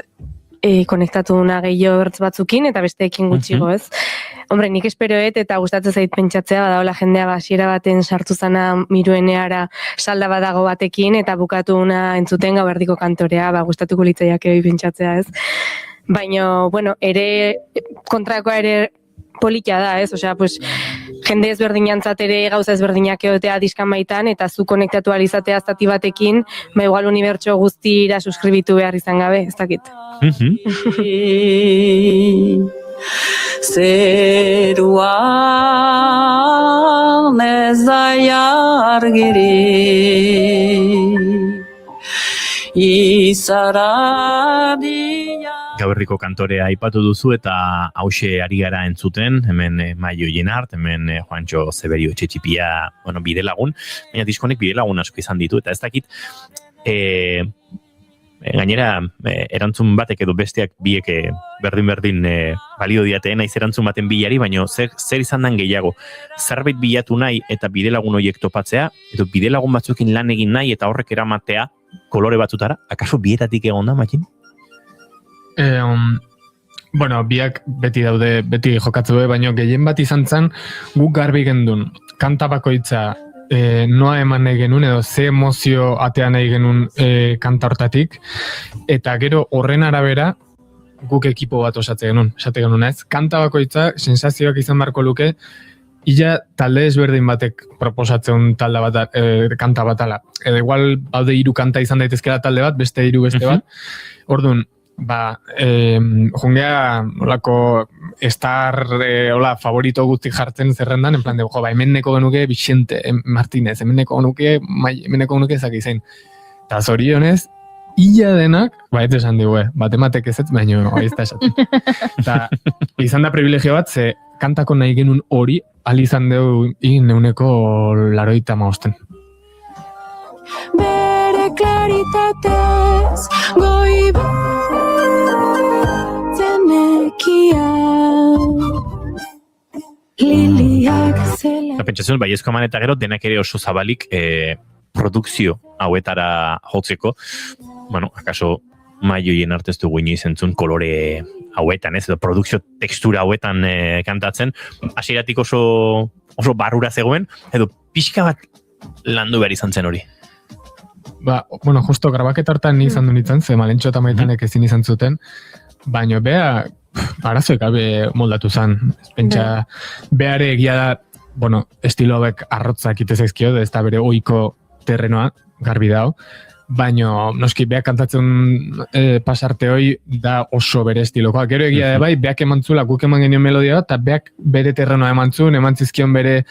konektatu duna gehiago ertz batzukin eta besteekin gutxigo, ez? Hombre, nik esperoet eta gustatzen zait pentsatzea badaola jendea hasiera baten sartu zana mirueneara salda badago batekin eta bukatu una entzuten gauerdiko kantorea, gustatuko litzaiake hori pentsatzea, ez? Baina, ere kontrakoa ere polita da, ez? Osea, jende ezberdinantzat ere gauza ezberdinak egotea diskan baitan eta zu konektatu alizatea zati batekin, igual unibertso guztira suskribitu behar izan gabe, ez dakit. Zeruan ez da argirik izaradia. Gauerriko kantorea aipatu duzu eta hause ari gara entzuten, hemen Maio Jenart, hemen Juancho Zeberio Etxetxipia, bidelagun, baina diskonek bidelagun asko izan ditu, eta ez dakit, gainera, erantzun batek edo besteak biek berdin balio diateen, naiz erantzun baten bilari, baina zer izan den gehiago, zerbait bilatu nahi eta bidelagun horiek topatzea, edo bidelagun batzuekin lan egin nahi eta horrek eramatea kolore batzutara, akaso bietatik egon da, Makin? Biak beti daude, beti jokatzu baina gehien bat izan zen guk garbi gendun, kanta bakoitza noa eman nahi genuen edo ze emozio atean nahi genuen kanta hortatik eta gero horren arabera guk ekipo bat osatze genuen, esate genuen ez, kanta bakoitza sensazioak izan beharko luke ia talde ezberdin batek proposatzen kanta batala, edo igual baude 3 kanta izan daitezkela talde bat, beste 3 beste bat, orduan jungea olako star favorito guztik jartzen zerrendan, en plan de, hemen neko genuke Vicente Martínez, hemen neko genuke ezak izain. Eta zorionez, ia denak, ez esan dugu, batematek ez baina ez da esaten. Eta izan da privilegio bat, ze kantako nahi genuen hori, izan dugu neuneko 85. bere klaritatez goibatzen ekia. Liliak zela. Pentsatzen, baiezko eman eta gero, denak ere oso zabalik produkzio hauetara jotzeko. Bueno, akaso maioien artez dugu inoiz entzun kolore hauetan, edo produkzio tekstura hauetan kantatzen. Hasieratik oso barrura zegoen, edo pixka bat landu behar izan zen hori. Bueno, justo grabaketa hartan izan du nintzen, ze Malentxo eta Maitanek ezin izan zuten, baina bea arazoek gabe moldatu zen. Pentsa, beare egia da, bueno, estilo hauek arrotzak itezaizkio, ez da bere ohiko terrenoa, garbi dao, baina noski beak kantatzen pasarte hoi da oso bere estilokoa. Gero egia da bai, beak emantzula, guk eman genio melodia, eta beak bere terrenoa emantzizkion bere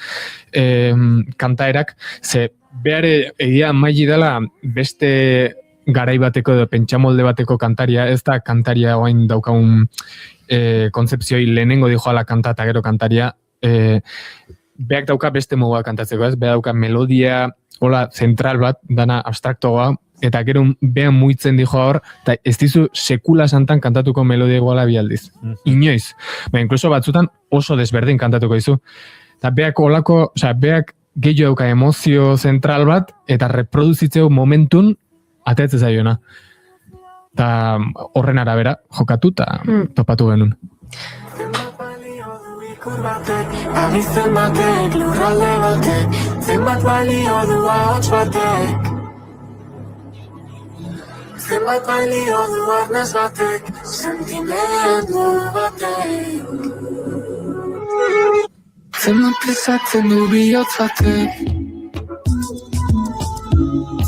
kantaerak, ze beare egia maili dela beste garai bateko edo pentsamolde bateko kantaria, ez da kantaria oain daukagun kontzepzioi lehenengo dijoala kanta eta gero kantaria, beak dauka beste mogoa kantatzeko, ez? Beak dauka melodia, hola, zentral bat, dana abstraktoa, eta gero behan muitzen dijo hor, eta ez dizu sekula santan kantatuko melodia iguala bialdiz. Inoiz. Inkluso batzutan oso desberdin kantatuko dizu. Eta beak olako, beak gehiago dauka emozio zentral bat, eta reproduzitzeu momentun ateatzen zaiona. Eta horren arabera jokatu eta topatu genuen. Abizten batek, lurralde batek, zenbat balio du ahots batek. Zenbat balio du arnaz batek, sentimendu batek. Zenbat pisatzen du bihotz batek.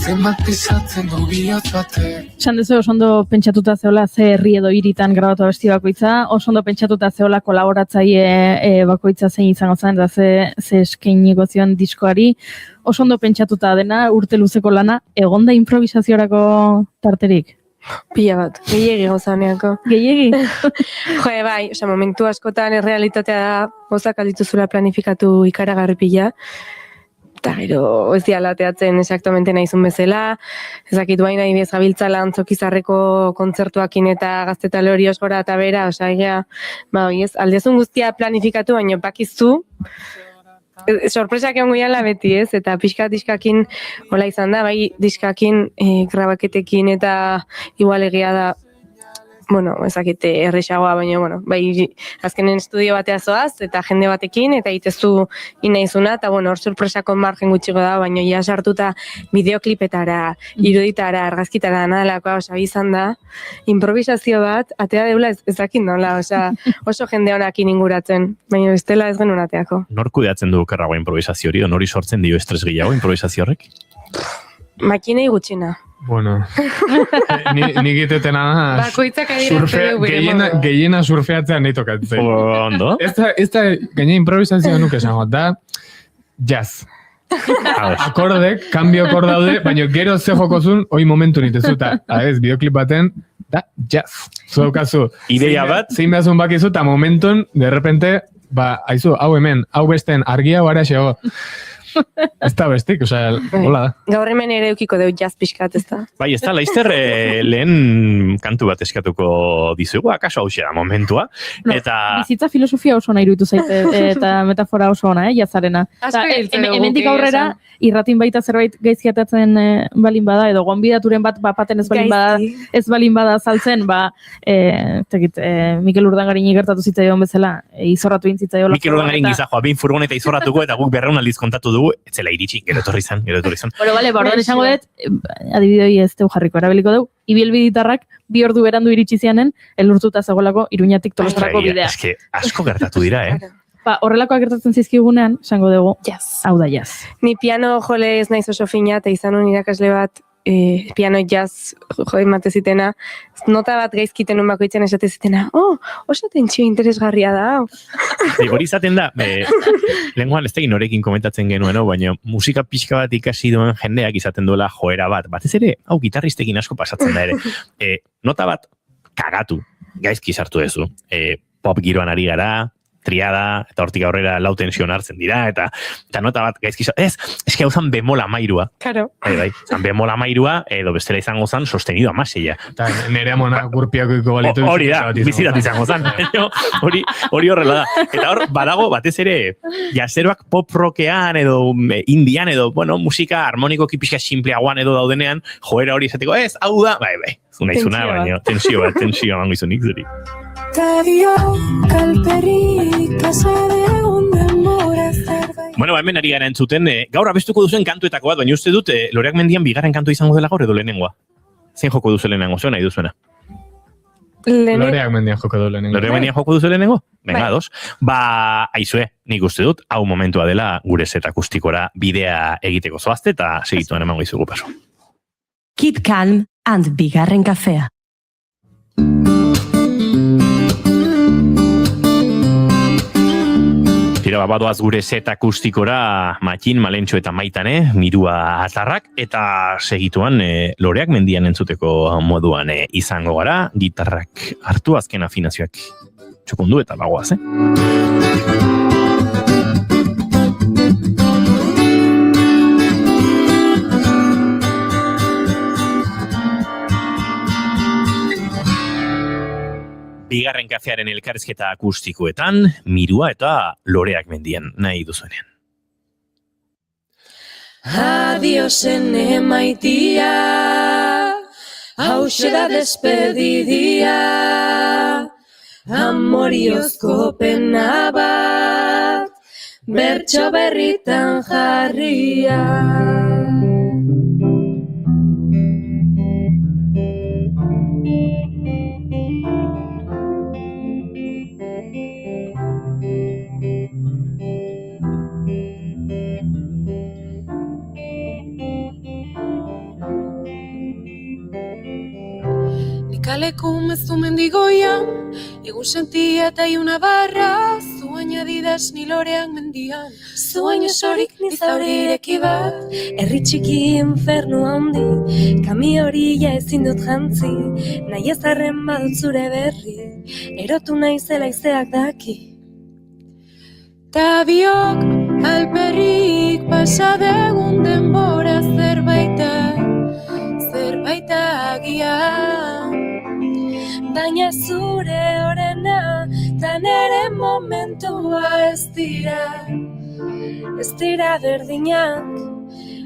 Zenbat pisatzen du bihotz batek. Esan dezu oso ondo pentsatuta zeola ze herri edo hiritan grabatu abesti bakoitza, oso ondo pentsatuta zeola kolaboratzaile bakoitza zein izango zen, eta ze eskainiko zion diskoari, oso ondo pentsatuta dena, urte luzeko lana, egonda improvisaziorako tarterik? Pila bat, gehiegi gozaneako. Gehiegi? Jo, bai, momentu askotan errealitatea da, gozak aldituzula planifikatu ikaragarri pila, eta gero ez diala teatzen exactamente nahizun bezala, ezakit baina ibez gabiltzala Antzokizarreko kontzertuakin eta Gaztetale hori osgora eta bera, aldezun guztia planifikatu, baina bakizu, sorpresak egon goiala beti ez, eta pixka-diskakin hola izan da, bai diskakin grabaketekin eta igual egia da, ezakite errexagoa, baina, bai, azkenen estudio batea zoaz, eta jende batekin, eta itezu inaizuna, eta, hor sorpresako margen gutxiko da, baina, ja sartuta bideoklipetara, iruditara, argazkitara, nadalakoa, izan da, improvisazio bat, atea deula ezakit nola, oso jende honakin inguratzen, baina bestela ez genuen ateako. Nor kudeatzen du karragoa improvisazio hori, nori sortzen dio estres gehiago improvisazio horrek? Makinei gutxina. Bueno, ni gitetena da, bakoitzak gehiena surfeatzean nahi tokatzen. Ondo? Ez da, gaine improvisazioa nuke esango, da jazz. Akordek, kambio akord daude, baina gero ze jokozun, hoi momentu nitezu, eta ez, bideoklip baten, da jazz. Zudaukazu, ideia bat, zein behazun bakizu, eta momentun, de repente, haizu, hau hemen, hau besten argia gara xego. Ez da bestik, hola da. Gaur hemen ere eukiko deu jazz pixkat, ez da? Bai, ez da, laizter lehen kantu bat eskatuko dizugu, akaso hau da momentua. Bizitza filosofia oso nahi iruditu zaite, eta metafora oso ona, jazarena. Hemendik aurrera, irratin baita zerbait gaizkiatatzen balin bada, edo gonbidaturen bat bapaten ez balin bada saltzen, Mikel Urdangarin gertatu zitzaion bezala, izorratu intzitzaiola. Mikel Urdangarin gizajoa, behin furgoneta izorratuko, eta guk berreun aldiz kontatu dugu, etzela iritsi, gero etorri zan. Orduan esango dut, adibidoi ez teu jarriko, erabiliko dugu, ibilbiditarrak 2 ordu berandu iritsi zianen, elurtuta zegoelako Iruñatik Tolosarako bidea. Eske, asko gertatu dira, Horrelakoak gertatzen zizkigunean, esango dugu, hau da jazz. Ni piano jole ez naiz oso fina, eta izan un irakasle bat, piano jazz jode mate zitena, nota bat gaizkiten un bakoitzen esate zitena, oso tentsio interesgarria da. Hori izaten da, lenguan ez tegin norekin komentatzen genuen, baina musika pixka bat ikasi duen jendeak izaten duela joera bat. Batez ere, hau gitarristekin asko pasatzen da ere. Nota bat kagatu, gaizki sartu dezu. Pop giroan ari gara, triada, eta hortik aurrera lau tension hartzen dira, eta nota bat gaizki, eski hau zan bemola mairua. Karo. Bai, zan bemola mairua, edo bestela izango zan sostenido amaseia. Eta nire amona gurpiakoiko balitu. Hori da, bizirat izango zan. Hori horrela da. Eta hor, badago, batez ere, jazeroak pop rockean, edo indian, edo, bueno, musika harmoniko kipixka simpleagoan edo daudenean, joera hori esateko, hau da, bai, zuna, baina, tensio emango izunik zuri. Bueno, hemen ari gara entzuten, gaur abestuko duzen kantuetako bat, baina uste dut, Loreak Mendian bigarren kantu izango dela gaur edo lehenengoa? Zein joko duzu lehenengo, zuen nahi duzuena? Loreak Mendian joko du lehenengo. Loreak Mendian joko duzu lehenengo? Venga, dos. Aizue, nik uste dut, hau momentua dela gure set akustikora bidea egiteko zoazte, eta segituan emango izugu paso. Keep calm and bigarren kafea. Tira, badoaz gure set akustikora Matxin, Malentxo eta Maitane, Mirua Atarrak, eta segituan Loreak Mendian entzuteko moduan izango gara, gitarrak hartu azken afinazioak txokundu eta bagoaz, Bigarren kafearen elkarrizketa akustikoetan, Mirua eta Loreak Mendian nahi duzuenean. Adiosen emaitia, hause da despedidia, amoriozko pena bat, bertso berritan jarria. Kaleko mezu mendigoian, egun sentia eta iuna barra, zuain adidas ni Loreak Mendian. Zuain esorik nizauriireki bat, herri txiki infernu handi, kami horila ezin dut jantzi, nahi ezarren badut zure berri, erotu nahi zela izeak daki. Ta biok alperrik pasadegun denbora zerbaita agian. Baina zure orena, ta nere momentua ez dira berdinak,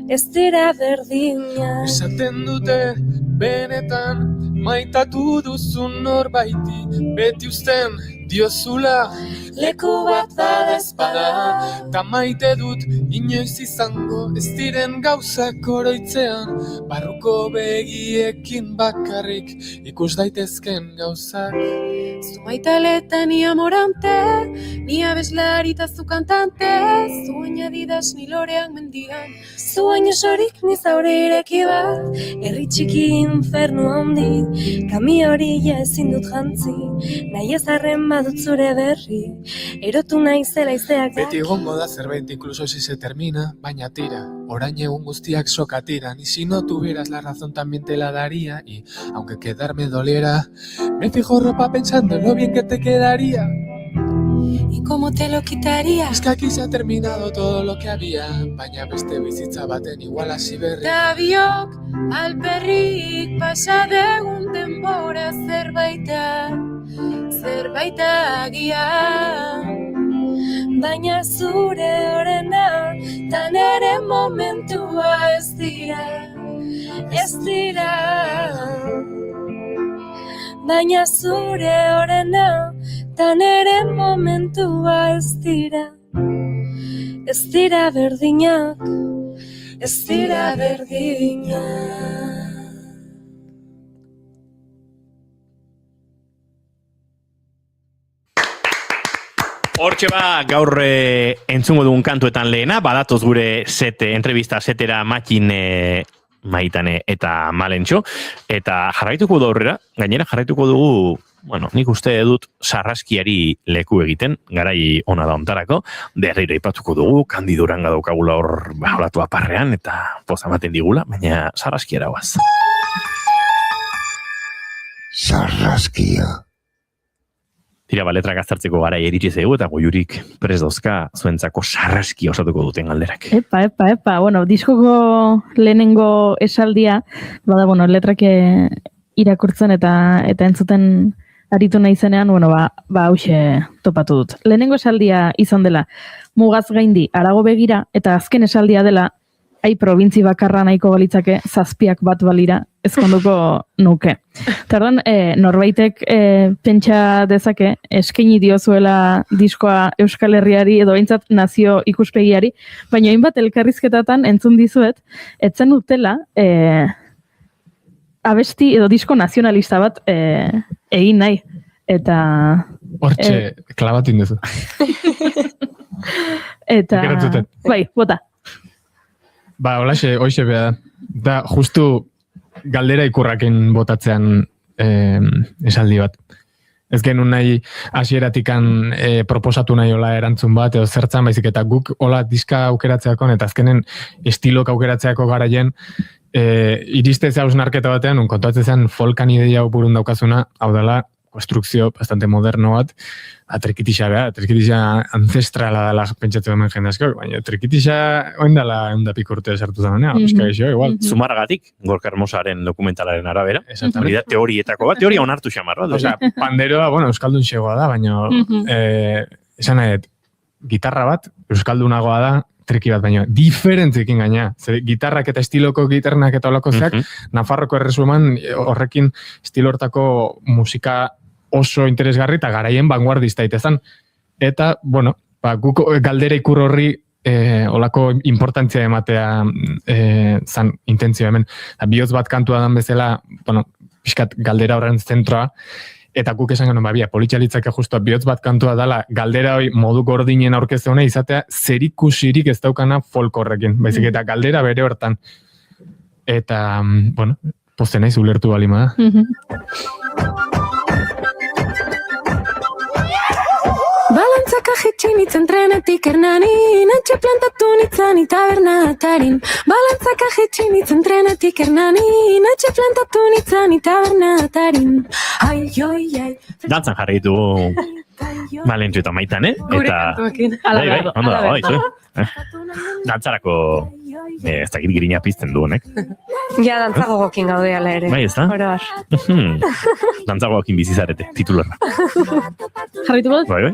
ez dira berdinak. Esaten dute benetan maitatu duzun norbaiti, beti uzten diozula leku bat bada espada, ta maite dut inoiz izango ez diren gauzak oroitzean, barruko begiekin bakarrik ikus daitezken gauzak. Zu maitaleta ni amorante, ni abeslari eta zu kantante, zuain adidas ni Loreak Mendian. Zuain esorik ni zauriireki bat, herri txiki infernu handi, kami horila ezin dut jantzi, nahi ezarren badut zure berri, erotu nahi zela izeak daki. Beti egongo da zerbait incluso si se termina, baina tira, orain egun guztiak soka tiran, y si no tuvieras la razón también te la daría, y aunque quedarme doliera, me fijo ropa pensando en lo bien que te quedaría. ¿Y cómo te lo quitaría? Es que aquí se ha terminado todo lo que había, baina beste bizitza baten igual hasi berri. Ta biok alperrik pasadegun denbora zerbaita agian. Baina zure orena, ta nere momentua ez dira. Baina zure orena, ta nere momentua ez dira berdinak, ez dira berdinak. Hortxe gaur entzungo dugun kantuetan lehena, badatoz gure entrevista setera Matxin, Maitane eta Malentxo, eta jarraituko du aurrera, gainera jarraituko dugu, nik uste dut sarraskiari leku egiten, garai ona da ontarako, berriro ipatuko dugu, Kandi Duranga daukagula hor olatu aparrean, eta pozamaten digula, baina sarraskiara guaz. Sarraskia. Tira, letrak aztertzeko gara iritsi zaigu eta Goiurik prest dauzka zuentzako sarraski osatuko duten galderak. Epa. Bueno, diskoko lehenengo esaldia, bada, bueno, letrak irakurtzen eta entzuten aritu nahi zenean, bueno, hauxe topatu dut. Lehenengo esaldia izan dela, mugaz gaindi arago begira, eta azken esaldia dela, probintzi bakarra nahiko balitzake, 7 bat balira, ezkonduko nuke. Tardan, norbaitek pentsa dezake, eskaini diozuela diskoa Euskal Herriari, edo behintzat nazio ikuspegiari, baina hainbat elkarrizketatan entzun dizuet, etzen dutela, abesti edo disko nazionalista bat egin nahi. Eta... Hortxe, klabatin duzu. Eta... Bai, bota. Holaxe, hoxe beha da, justu galdera ikurrakin botatzean esaldi bat. Ez genuen nahi hasieratikan proposatu nahi hola erantzun bat, edo zertzan baizik, eta guk hola diska aukeratzeako, eta azkenen estilok aukeratzeako garaien, iriste hausnarketa batean, kontuatzen zen folkan ideia burun daukazuna, hau dela, konstrukzio bastante moderno bat, trikitixa ancestrala dela pentsatu hemen jende asko, baina trikitixa oindala eundapik urte sartu zanonea, igual. Zumarragatik, Gorka Hermosaren dokumentalaren arabera, hori da teorietako bat, teoria onartu xamarra. Osea, panderoa, euskaldun xegoa da, baina esan nahi, gitarra bat, euskaldunagoa da, triki bat, baina diferentzekin gaina. Gitarrak eta estiloko gitarnak eta olako zeak, Nafarroko erresuman horrekin estilo hortako musika oso interesgarri eta garaien vanguardista itezan. Eta, guk galdera ikur horri olako importantzia ematea zan intentzio hemen. Bihotz bat kantua dan bezala, pixkat galdera horren zentroa, eta guk esan genuen, politxalitzake justu bihotz bat kantua dala, galdera hoi modu gordinen aurkezte hona izatea, zerikusirik ez daukana folk horrekin. Baizik eta galdera bere hortan. Eta, posten naiz ulertu balima da. Balantzaka jetxin itzen trenetik ernanin, antxe plantatu nitzani tabernatarin. Balantzaka jetxin itzen trenetik ernanin, antxe plantatu nitzani tabernatarin. Ai. Dantzan jarri ditugu Malentxo eta Maitan, Gure kantuekin. Bai, ondo dago, dantzarako ez dakit girina pizten du, honek. Ja, dantzagogokin gaude ala ere. Bai, ez da? Dantzagogokin bizizarete, titularra. Jarritu bod? Bai.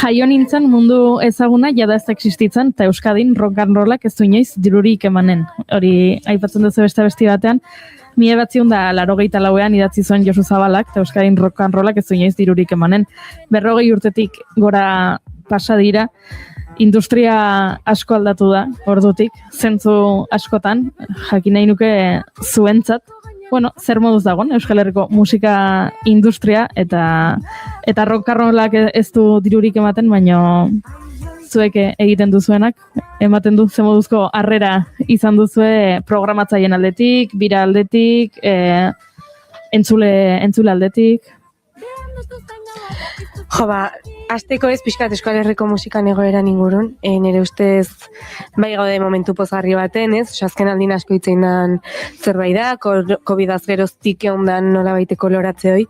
Jaio nintzen mundu ezaguna jada ez existitzen, eta Euskadin rock and rollak ez du inoiz dirurik emanen. Hori, aipatzen duzu beste besti batean, 1984 idatzi zuen Josu Zabalak, eta Euskadin rock and rollak ez du inoiz dirurik emanen. 40 urtetik gora pasa dira, industria asko aldatu da, ordutik, zentzu askotan, jakin nahi nuke zuentzat, zer moduz dagoen Euskal Herriko musika industria eta rock and rollak ez du dirurik ematen, baina zuek egiten duzuenak, ematen du ze moduzko harrera izan duzue programatzaien aldetik, bira aldetik, entzule aldetik. Azteko ez pixkat Euskal Herriko musikan egoeran ingurun, nire ustez bai gaude momentu pozgarri baten, ez? Azken aldin asko hitzein dan zerbait da, COVID-az geroztik egon dan nola baiteko loratze hoi.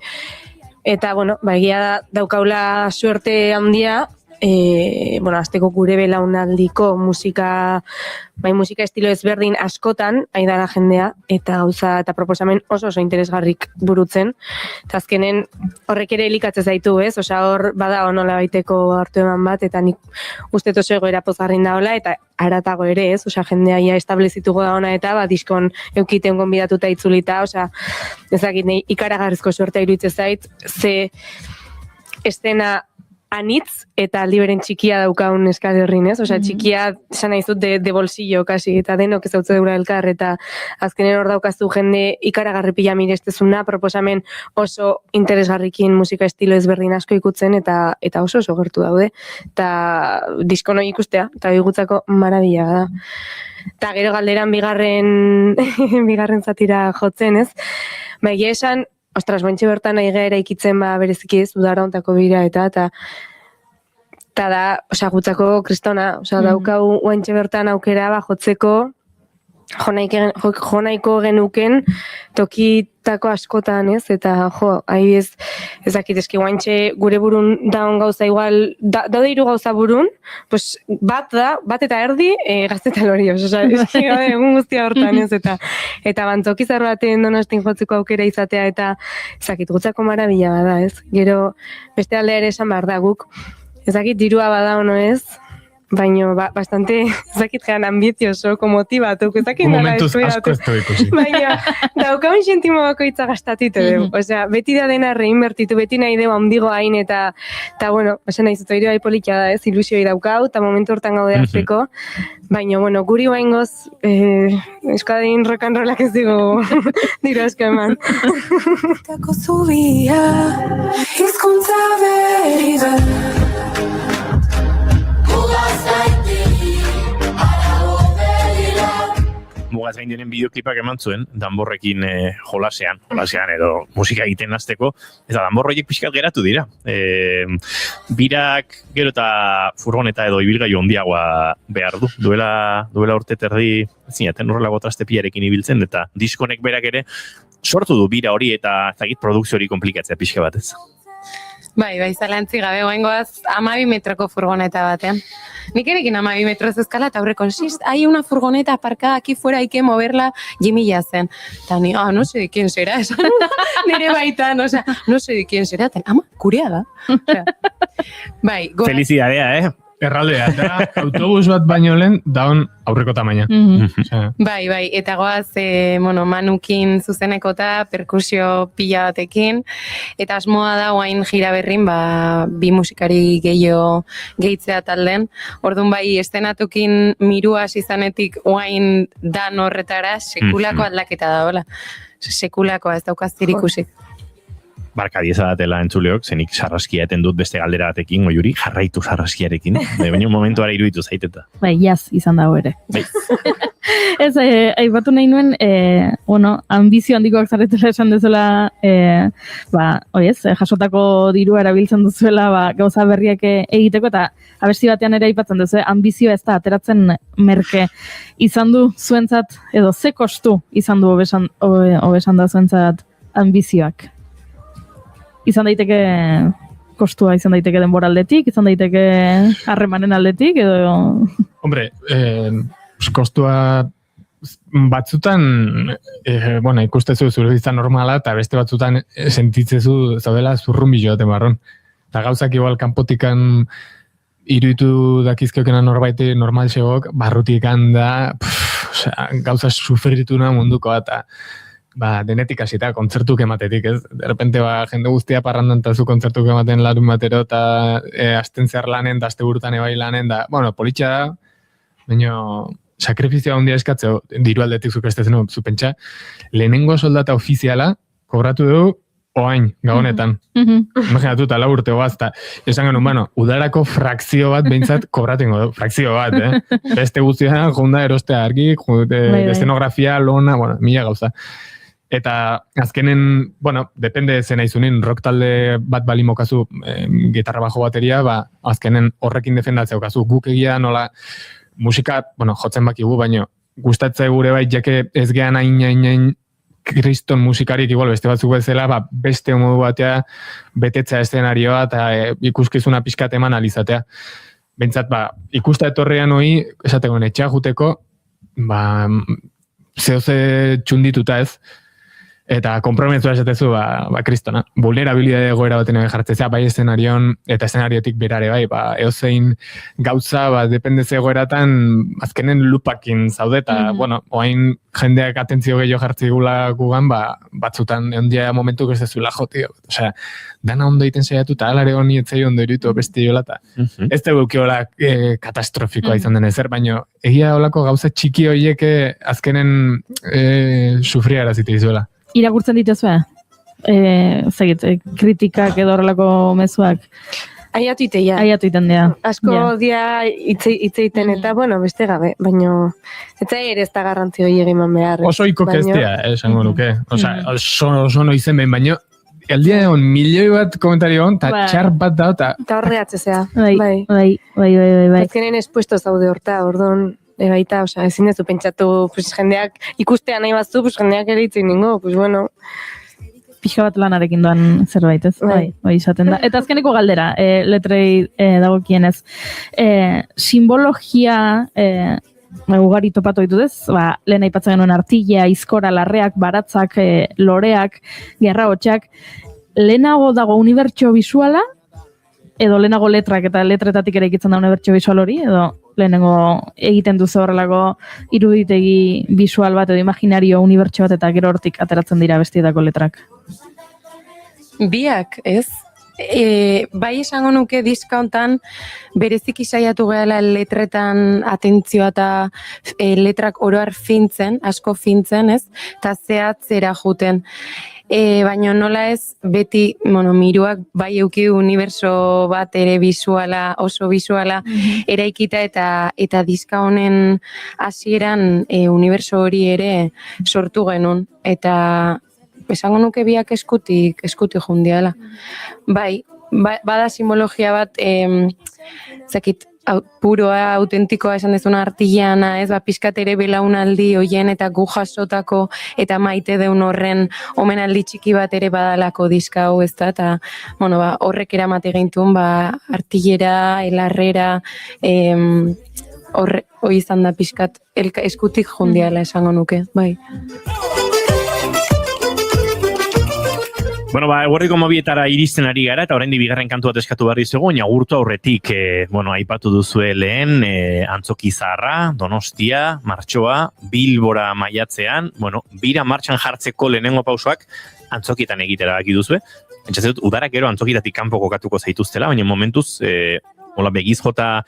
Eta, egia da daukaula suerte handia, azteko gure belaunaldiko musika estilo ezberdin askotan, aidara jendea, eta gauza eta proposamen oso interesgarrik burutzen. Eta azkenen horrek ere elikatzez zaitu, ez? Hor bada nola baiteko hartu eman bat, eta nik uste oso egoera pozgarrin da hola, eta aratago ere, ez? Jendea ia establezituko da ona eta diskon eukiten gonbidatuta itzulita, ezakit nahi ikaragarrizko suertea iruditzen zait, ze estena anitz eta aldiberen txikia daukaun Euskal Herrin, ez? Txikia, esan nahi zut, de bolsillo, kasi, eta denok ez dautze deura elkar, eta azkenen hor daukazu jende ikaragarri pila mirestezuna, proposamen oso interesgarrikin musika estilo ezberdin asko ikutzen, eta oso gertu daude. Eta diskono ikustea, eta bigutzako marabila da. Eta gero galderan bigarren zatira jotzen, ez? Egia esan, ostras, bointxe bertan nahi gaera ikitzen bereziki ez, udara ontako bira eta da, gutzako kristona, daukau bointxe bertan aukera jotzeko jonaiko genuken tokitako askotan, ez? Eta, adibidez, ez dakit, eski guaintxe gure burun daun gauza igual, daude 3 gauza burun, pues bat eta erdi Gazte Lorioz, osea, eski gabe egun guztia hortan, ez? Eta bantzoki zar baten Donostin jotzeko aukera izatea, eta ezakit, gutzako marabila bada, ez? Gero, beste aldea ere esan behar da guk, ezakit, dirua bada ono ez, baina bastante, ezakit gehan ambizioso, motibatuk, ezakit nara asko ez du ikusi. Baina, daukaun sentimo bakoitza gastatitu dugu. Osea, beti da dena reinbertitu, beti nahi dugu handigo hain, eta bueno, esan nahi zutu, bai polikia da ez, ilusioi daukau, eta momentu hortan gaude hartzeko, baina, bueno, guri baingoz, euskadin rock and rollak ez digu diru asko eman. Tako zubia, hizkuntza berri da. Mugaz gaindenen bideoklipak eman zuen, danborrekin jolasean edo musika egiten hasteko, eta danborroiek pixkat geratu dira. Birak gero eta furgoneta edo ibilgailu handiagoa behar du. Duela urte terdi, zinaten horrelago trastepiarekin ibiltzen, eta diskonek berak ere sortu du bira hori eta zagit produkzio hori komplikatzea pixka batez. Bai, zalantzi gabe, goengoaz 12 metroko furgoneta batean. Nik erekin 12 metros eskala eta aurre consist, hay una furgoneta aparcada aquí fuera, hay que moverla, Jimmy zen. Eta ni, no sé de quién será, esan nire baitan, osea, no sé de quién será, ama, kurea da. Bai, felicidadea, Erraldea, eta autobus bat baino lehen daun aurreko tamaina. Bai, eta goaz, Manukin zuzenekota, perkusio pila batekin, eta asmoa da oain jira berrin, bi musikari gehitzea talden. Orduan bai, estenatukin miruaz izanetik oain dan horretara, sekulako aldaketa da, hola. Sekulakoa ez daukaztir ikusik. Barka diezadatela entzuleok, zenik sarraskia eten dut beste galdera batekin, Goiuri, jarraitu sarraskiarekin. Baina momentuara iruditu zaiteta. Bai, izan dago ere. Ez, aipatu nahi nuen, ambizio handikoak zaretela esan dezula, jasotako dirua erabiltzen duzuela, gauza berriak egiteko, eta abesti batean ere aipatzen duzu, ambizioa ez da ateratzen merke izan du zuentzat, edo ze kostu izan du hobesan da zuentzat ambizioak. Izan daiteke kostua, izan daiteke denbora aldetik, izan daiteke harremanen aldetik, edo... Hombre, kostua batzutan, ikustezu zure bizitza normala, eta beste batzutan sentitzezu zaudela zurrunbilo baten barron. Eta gauzak igual kanpotikan iruditu dakizkeokena norbaite normal segok, barrutik handa, gauza sufrituna munduko eta denetik hasita, kontzertuk ematetik, ez? De repente, jende guztia parrandan eta zu kontzertuk ematen larun batero eta asten zehar lanen, da aste burutan ebai lanen, da, politxa da, baina sakrifizioa handia eskatzeo, diru aldetik zuk estezen zu pentsa, lehenengo soldata ofiziala kobratu dugu oain, gabonetan. Imaginatu, eta 4 urte goaz, eta esan genuen, udarako frakzio bat behintzat kobratengo du, frakzio bat, beste guztia, jonda erostea argi, estenografia, lona, mila gauza. Eta azkenen, depende zen aizunin, rock talde bat balimokazu gitarra bajo bateria, azkenen horrekin defendatzea okazu. Guk egia nola musika, jotzen bakigu, baina gustatzea gure bai, jake ez gehan hain kriston musikarik igual beste batzuk bezala, beste modu batea betetzea eszenarioa eta ikuskizuna pixkat eman alizatea. Bentsat, ikusta etorrean hoi, esateko etxea juteko, zehoze txundituta ez, eta komprometzua esatezu, kristona. Vulnerabilidade egoera baten jartzea, bai eszenarion, eta eszenariotik berare bai, eozein gauza, dependeze egoeratan, azkenen lupakin zaude, eta, oain jendeak atentzio gehiago jartzigula gugan, batzutan ondia momentu ez dezula jotio. Osea, dana ondo egiten saiatu, eta alare honi etzai ondo irutu beste jola, eta ez da gukiola katastrofikoa izan den ezer, baina egia olako gauza txiki horiek azkenen sufriara zite izuela. Irakurtzen dituzue? Kritikak edo horrelako mezuak? Aiatu iteia. Aiatu iten dira. Asko dia itzeiten eta, beste gabe, baina ez ere ez da garrantzi hori egiman behar. Oso ikok ez dira, esango nuke. Oso noizen behin, baina eldia egon milioi bat komentario hon, eta txar bat da, eta horreatzea. Bai. Azkenen espuesto zaude horta, orduan, baita, osea, ezin dezu pentsatu, pues, jendeak ikustea nahi bazu, pues, jendeak ere itzin ningo, pues, bueno. Pixka bat lanarekin doan zerbait, ez? Bai, izaten da. Eta azkeneko galdera, letrei dagokienez. Simbologia ugari topatu ditut ez? Ba, lehen aipatzen genuen artilea, aizkora, larreak, baratzak, loreak, gerrahotsak. Lehenago dago unibertsio bisuala, edo lehenago letrak eta letretatik ere ikitzen da unibertsio bisual hori, edo lehenengo egiten duzu horrelako iruditegi bisual bat edo imaginario unibertsio bat eta gero hortik ateratzen dira bestietako letrak. Biak, ez? Bai esango nuke diska hontan bereziki saiatu gehala letretan atentzioa eta letrak oroar fintzen, asko fintzen, ez? Eta zehatzera juten. Baina nola ez, beti, miruak bai euki uniberso bat ere bisuala, oso bisuala eraikita eta diska honen hasieran uniberso hori ere sortu genuen. Eta esango nuke biak eskutik jundiala. Bai, bada simbologia bat, zakit, puroa, autentikoa esan dezuna artillana, ez, pizkat ere belaunaldi hoien eta gu jasotako eta maite deun horren omenaldi txiki bat ere badalako diska hau, ez da, eta, horrek eramate geintun, artillera, elarrera, hoi izan da pizkat eskutik jundiala esango nuke, bai. Bueno, eguerdiko mobietara iristen ari gara, eta oraindik bigarren kantua eskatu behar dizugu, baina agurtu aurretik, aipatu duzue lehen, Antzoki Zaharra, Donostia, Martxoa, Bilbora maiatzean, bira martxan jartzeko lehenengo pausoak Antzokietan egitera daki duzue. Entzatzen dut, udarak gero Antzokitatik kanpo kokatuko zaituztela, baina momentuz, begiz jota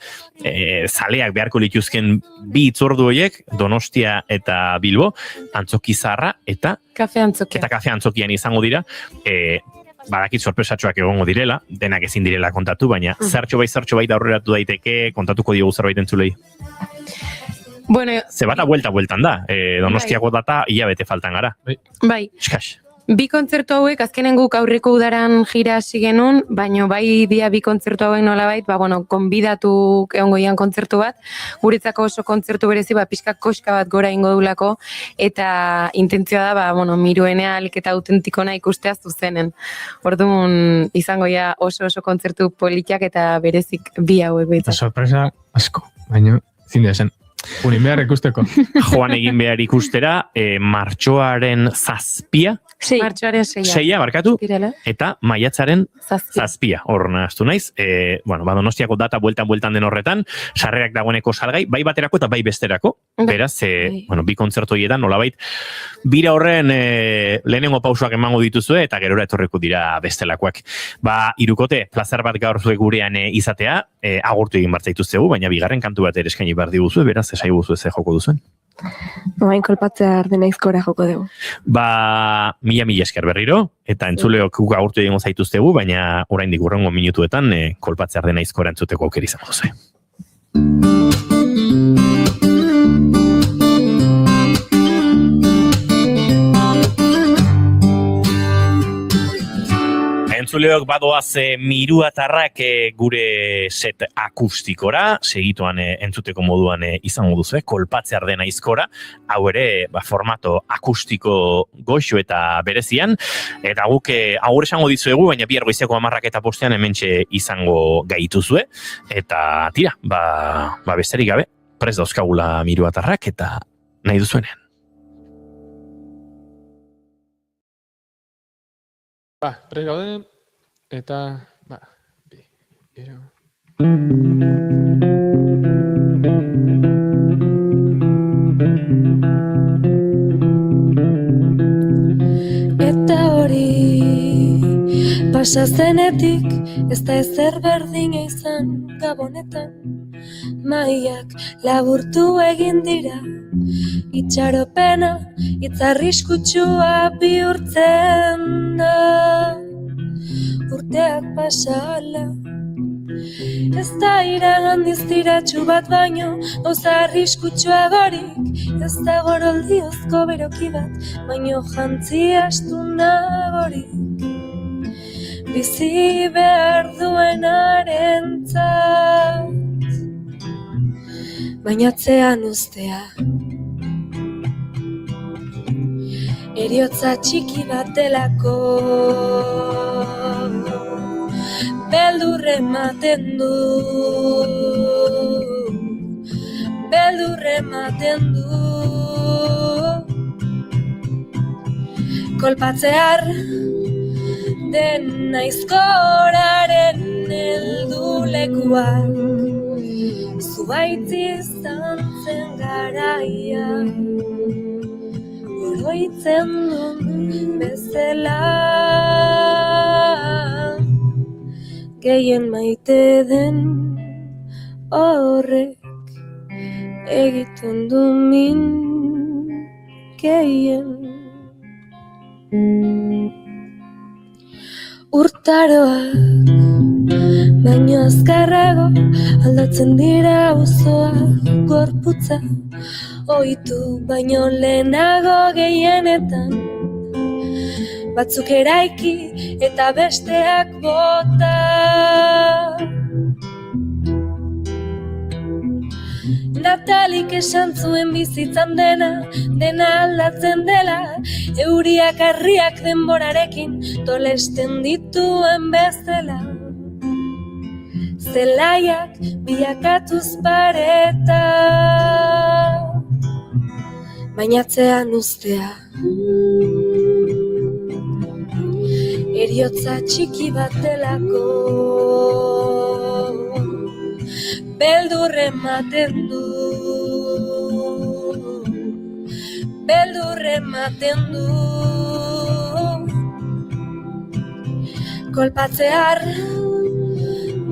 zaleak beharko lituzken bi itzordu horiek, Donostia eta Bilbo, Antzoki Zaharra eta Kafe Antzokia. Eta Kafe Antzokian izango dira, badakit sorpresatxoak egongo direla, denak ezin direla kontatu, baina zertxo bai aurreratu daiteke, kontatuko diogu zerbait entzulei. Bueno, Zebata bueltan da, Donostiako data hilabete faltan gara. Bai. Eskax. Bi kontzertu hauek, azkenen guk aurreko udaran jira hasi genuen, baina bai dia bi kontzertu hauek nolabait, konbidatu egongo ian kontzertu bat, guretzako oso kontzertu berezi, pixka koska bat gora ingo dulako, eta intentzioa da, miruenea alik eta autentikona ikustea zuzenen. Orduan, izango ja oso kontzertu politiak eta berezik bi hauek behitzen. Sorpresa asko, baina zin zen. Unin behar ikusteko. Joan egin behar ikustera, martxoaren 7. Martxoaren 6. 6 barkatu, eta maiatzaren 7. Hor nahaztu naiz. Donostiako data bueltan den horretan, sarrerak dagoeneko salgai, bai baterako eta bai besterako. Beraz, bi kontzertu hietan, nolabait, bira horren lehenengo pausoak emango dituzue, eta gerora etorreko dira bestelakoak. Irukote, plazer bat gaur zuek gurean izatea, agurtu egin bartzaituztegu, baina bigarren kantu bat ere eskaini behar diguzue, beraz, esai guzu ez joko duzuen. Bain kolpatzea arden aizkora joko dugu. Mila esker berriro, eta entzuleok agurtu egingo zaituztegu, baina oraindik hurrengo minutuetan kolpatzea arden aizkora entzuteko aukera izango duzu. Entzuleok badoaz miruatarrak gure set akustikora, segituan entzuteko moduan izango duzu, kolpatzear dena aizkora, hau ere formato akustiko goxo eta berezian, eta guk agur esango dizuegu, baina bihar goizeko 10 eta 5 hementxe izango gaituzue, eta tira, besterik gabe, prest dauzkagula miruatarrak eta nahi duzuenean. Prest gaude, eta, Eta hori pasa zenetik, ez da ezer berdina izan Gabonetan. Maiak laburtu egin dira, itxaropena itzarriskutsua bihurtzen da. Urteak pasala, ez da iragandiz tiratxu bat baino, oza arriskutsua gorik, ez da goroldiozko beroki bat, baino jantzi astuna gorik. Bizi behar duenarentzat, bainatzean ustea. Eriotza txiki bat delako, beldur ematen du, beldur ematen du. Kolpatzear den aizkoraren heldulekuak, zuaitz izan zen garaia, oroitzen duen bezala, gehien maite den horrek egiten du min gehien. Urtaroak baino azkarrago aldatzen dira auzoak, gorputza ohitu baino lehenago gehienetan, batzuk eraiki eta besteak bota. Natalik esan zuen bizitzan dena aldatzen dela, euriak harriak denborarekin tolesten dituen bezala. Zelaiak bilakatuz pareta, bainatzean ustea. Eriotza txiki bat delako, beldur ematen du, beldur ematen du. Kolpatzear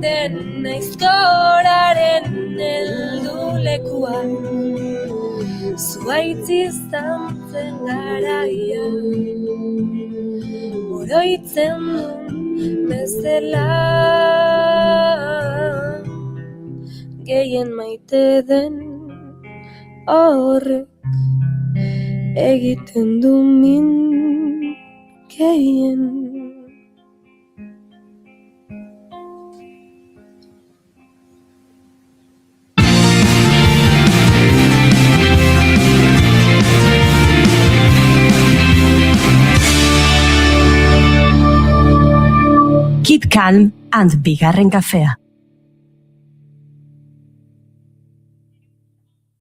den aizkoraren heldulekua, zuaitz izan zen garaia, oroitzen duen bezala, gehien maite den horrek egiten du min gehien. Keep calm and bigarren kafea.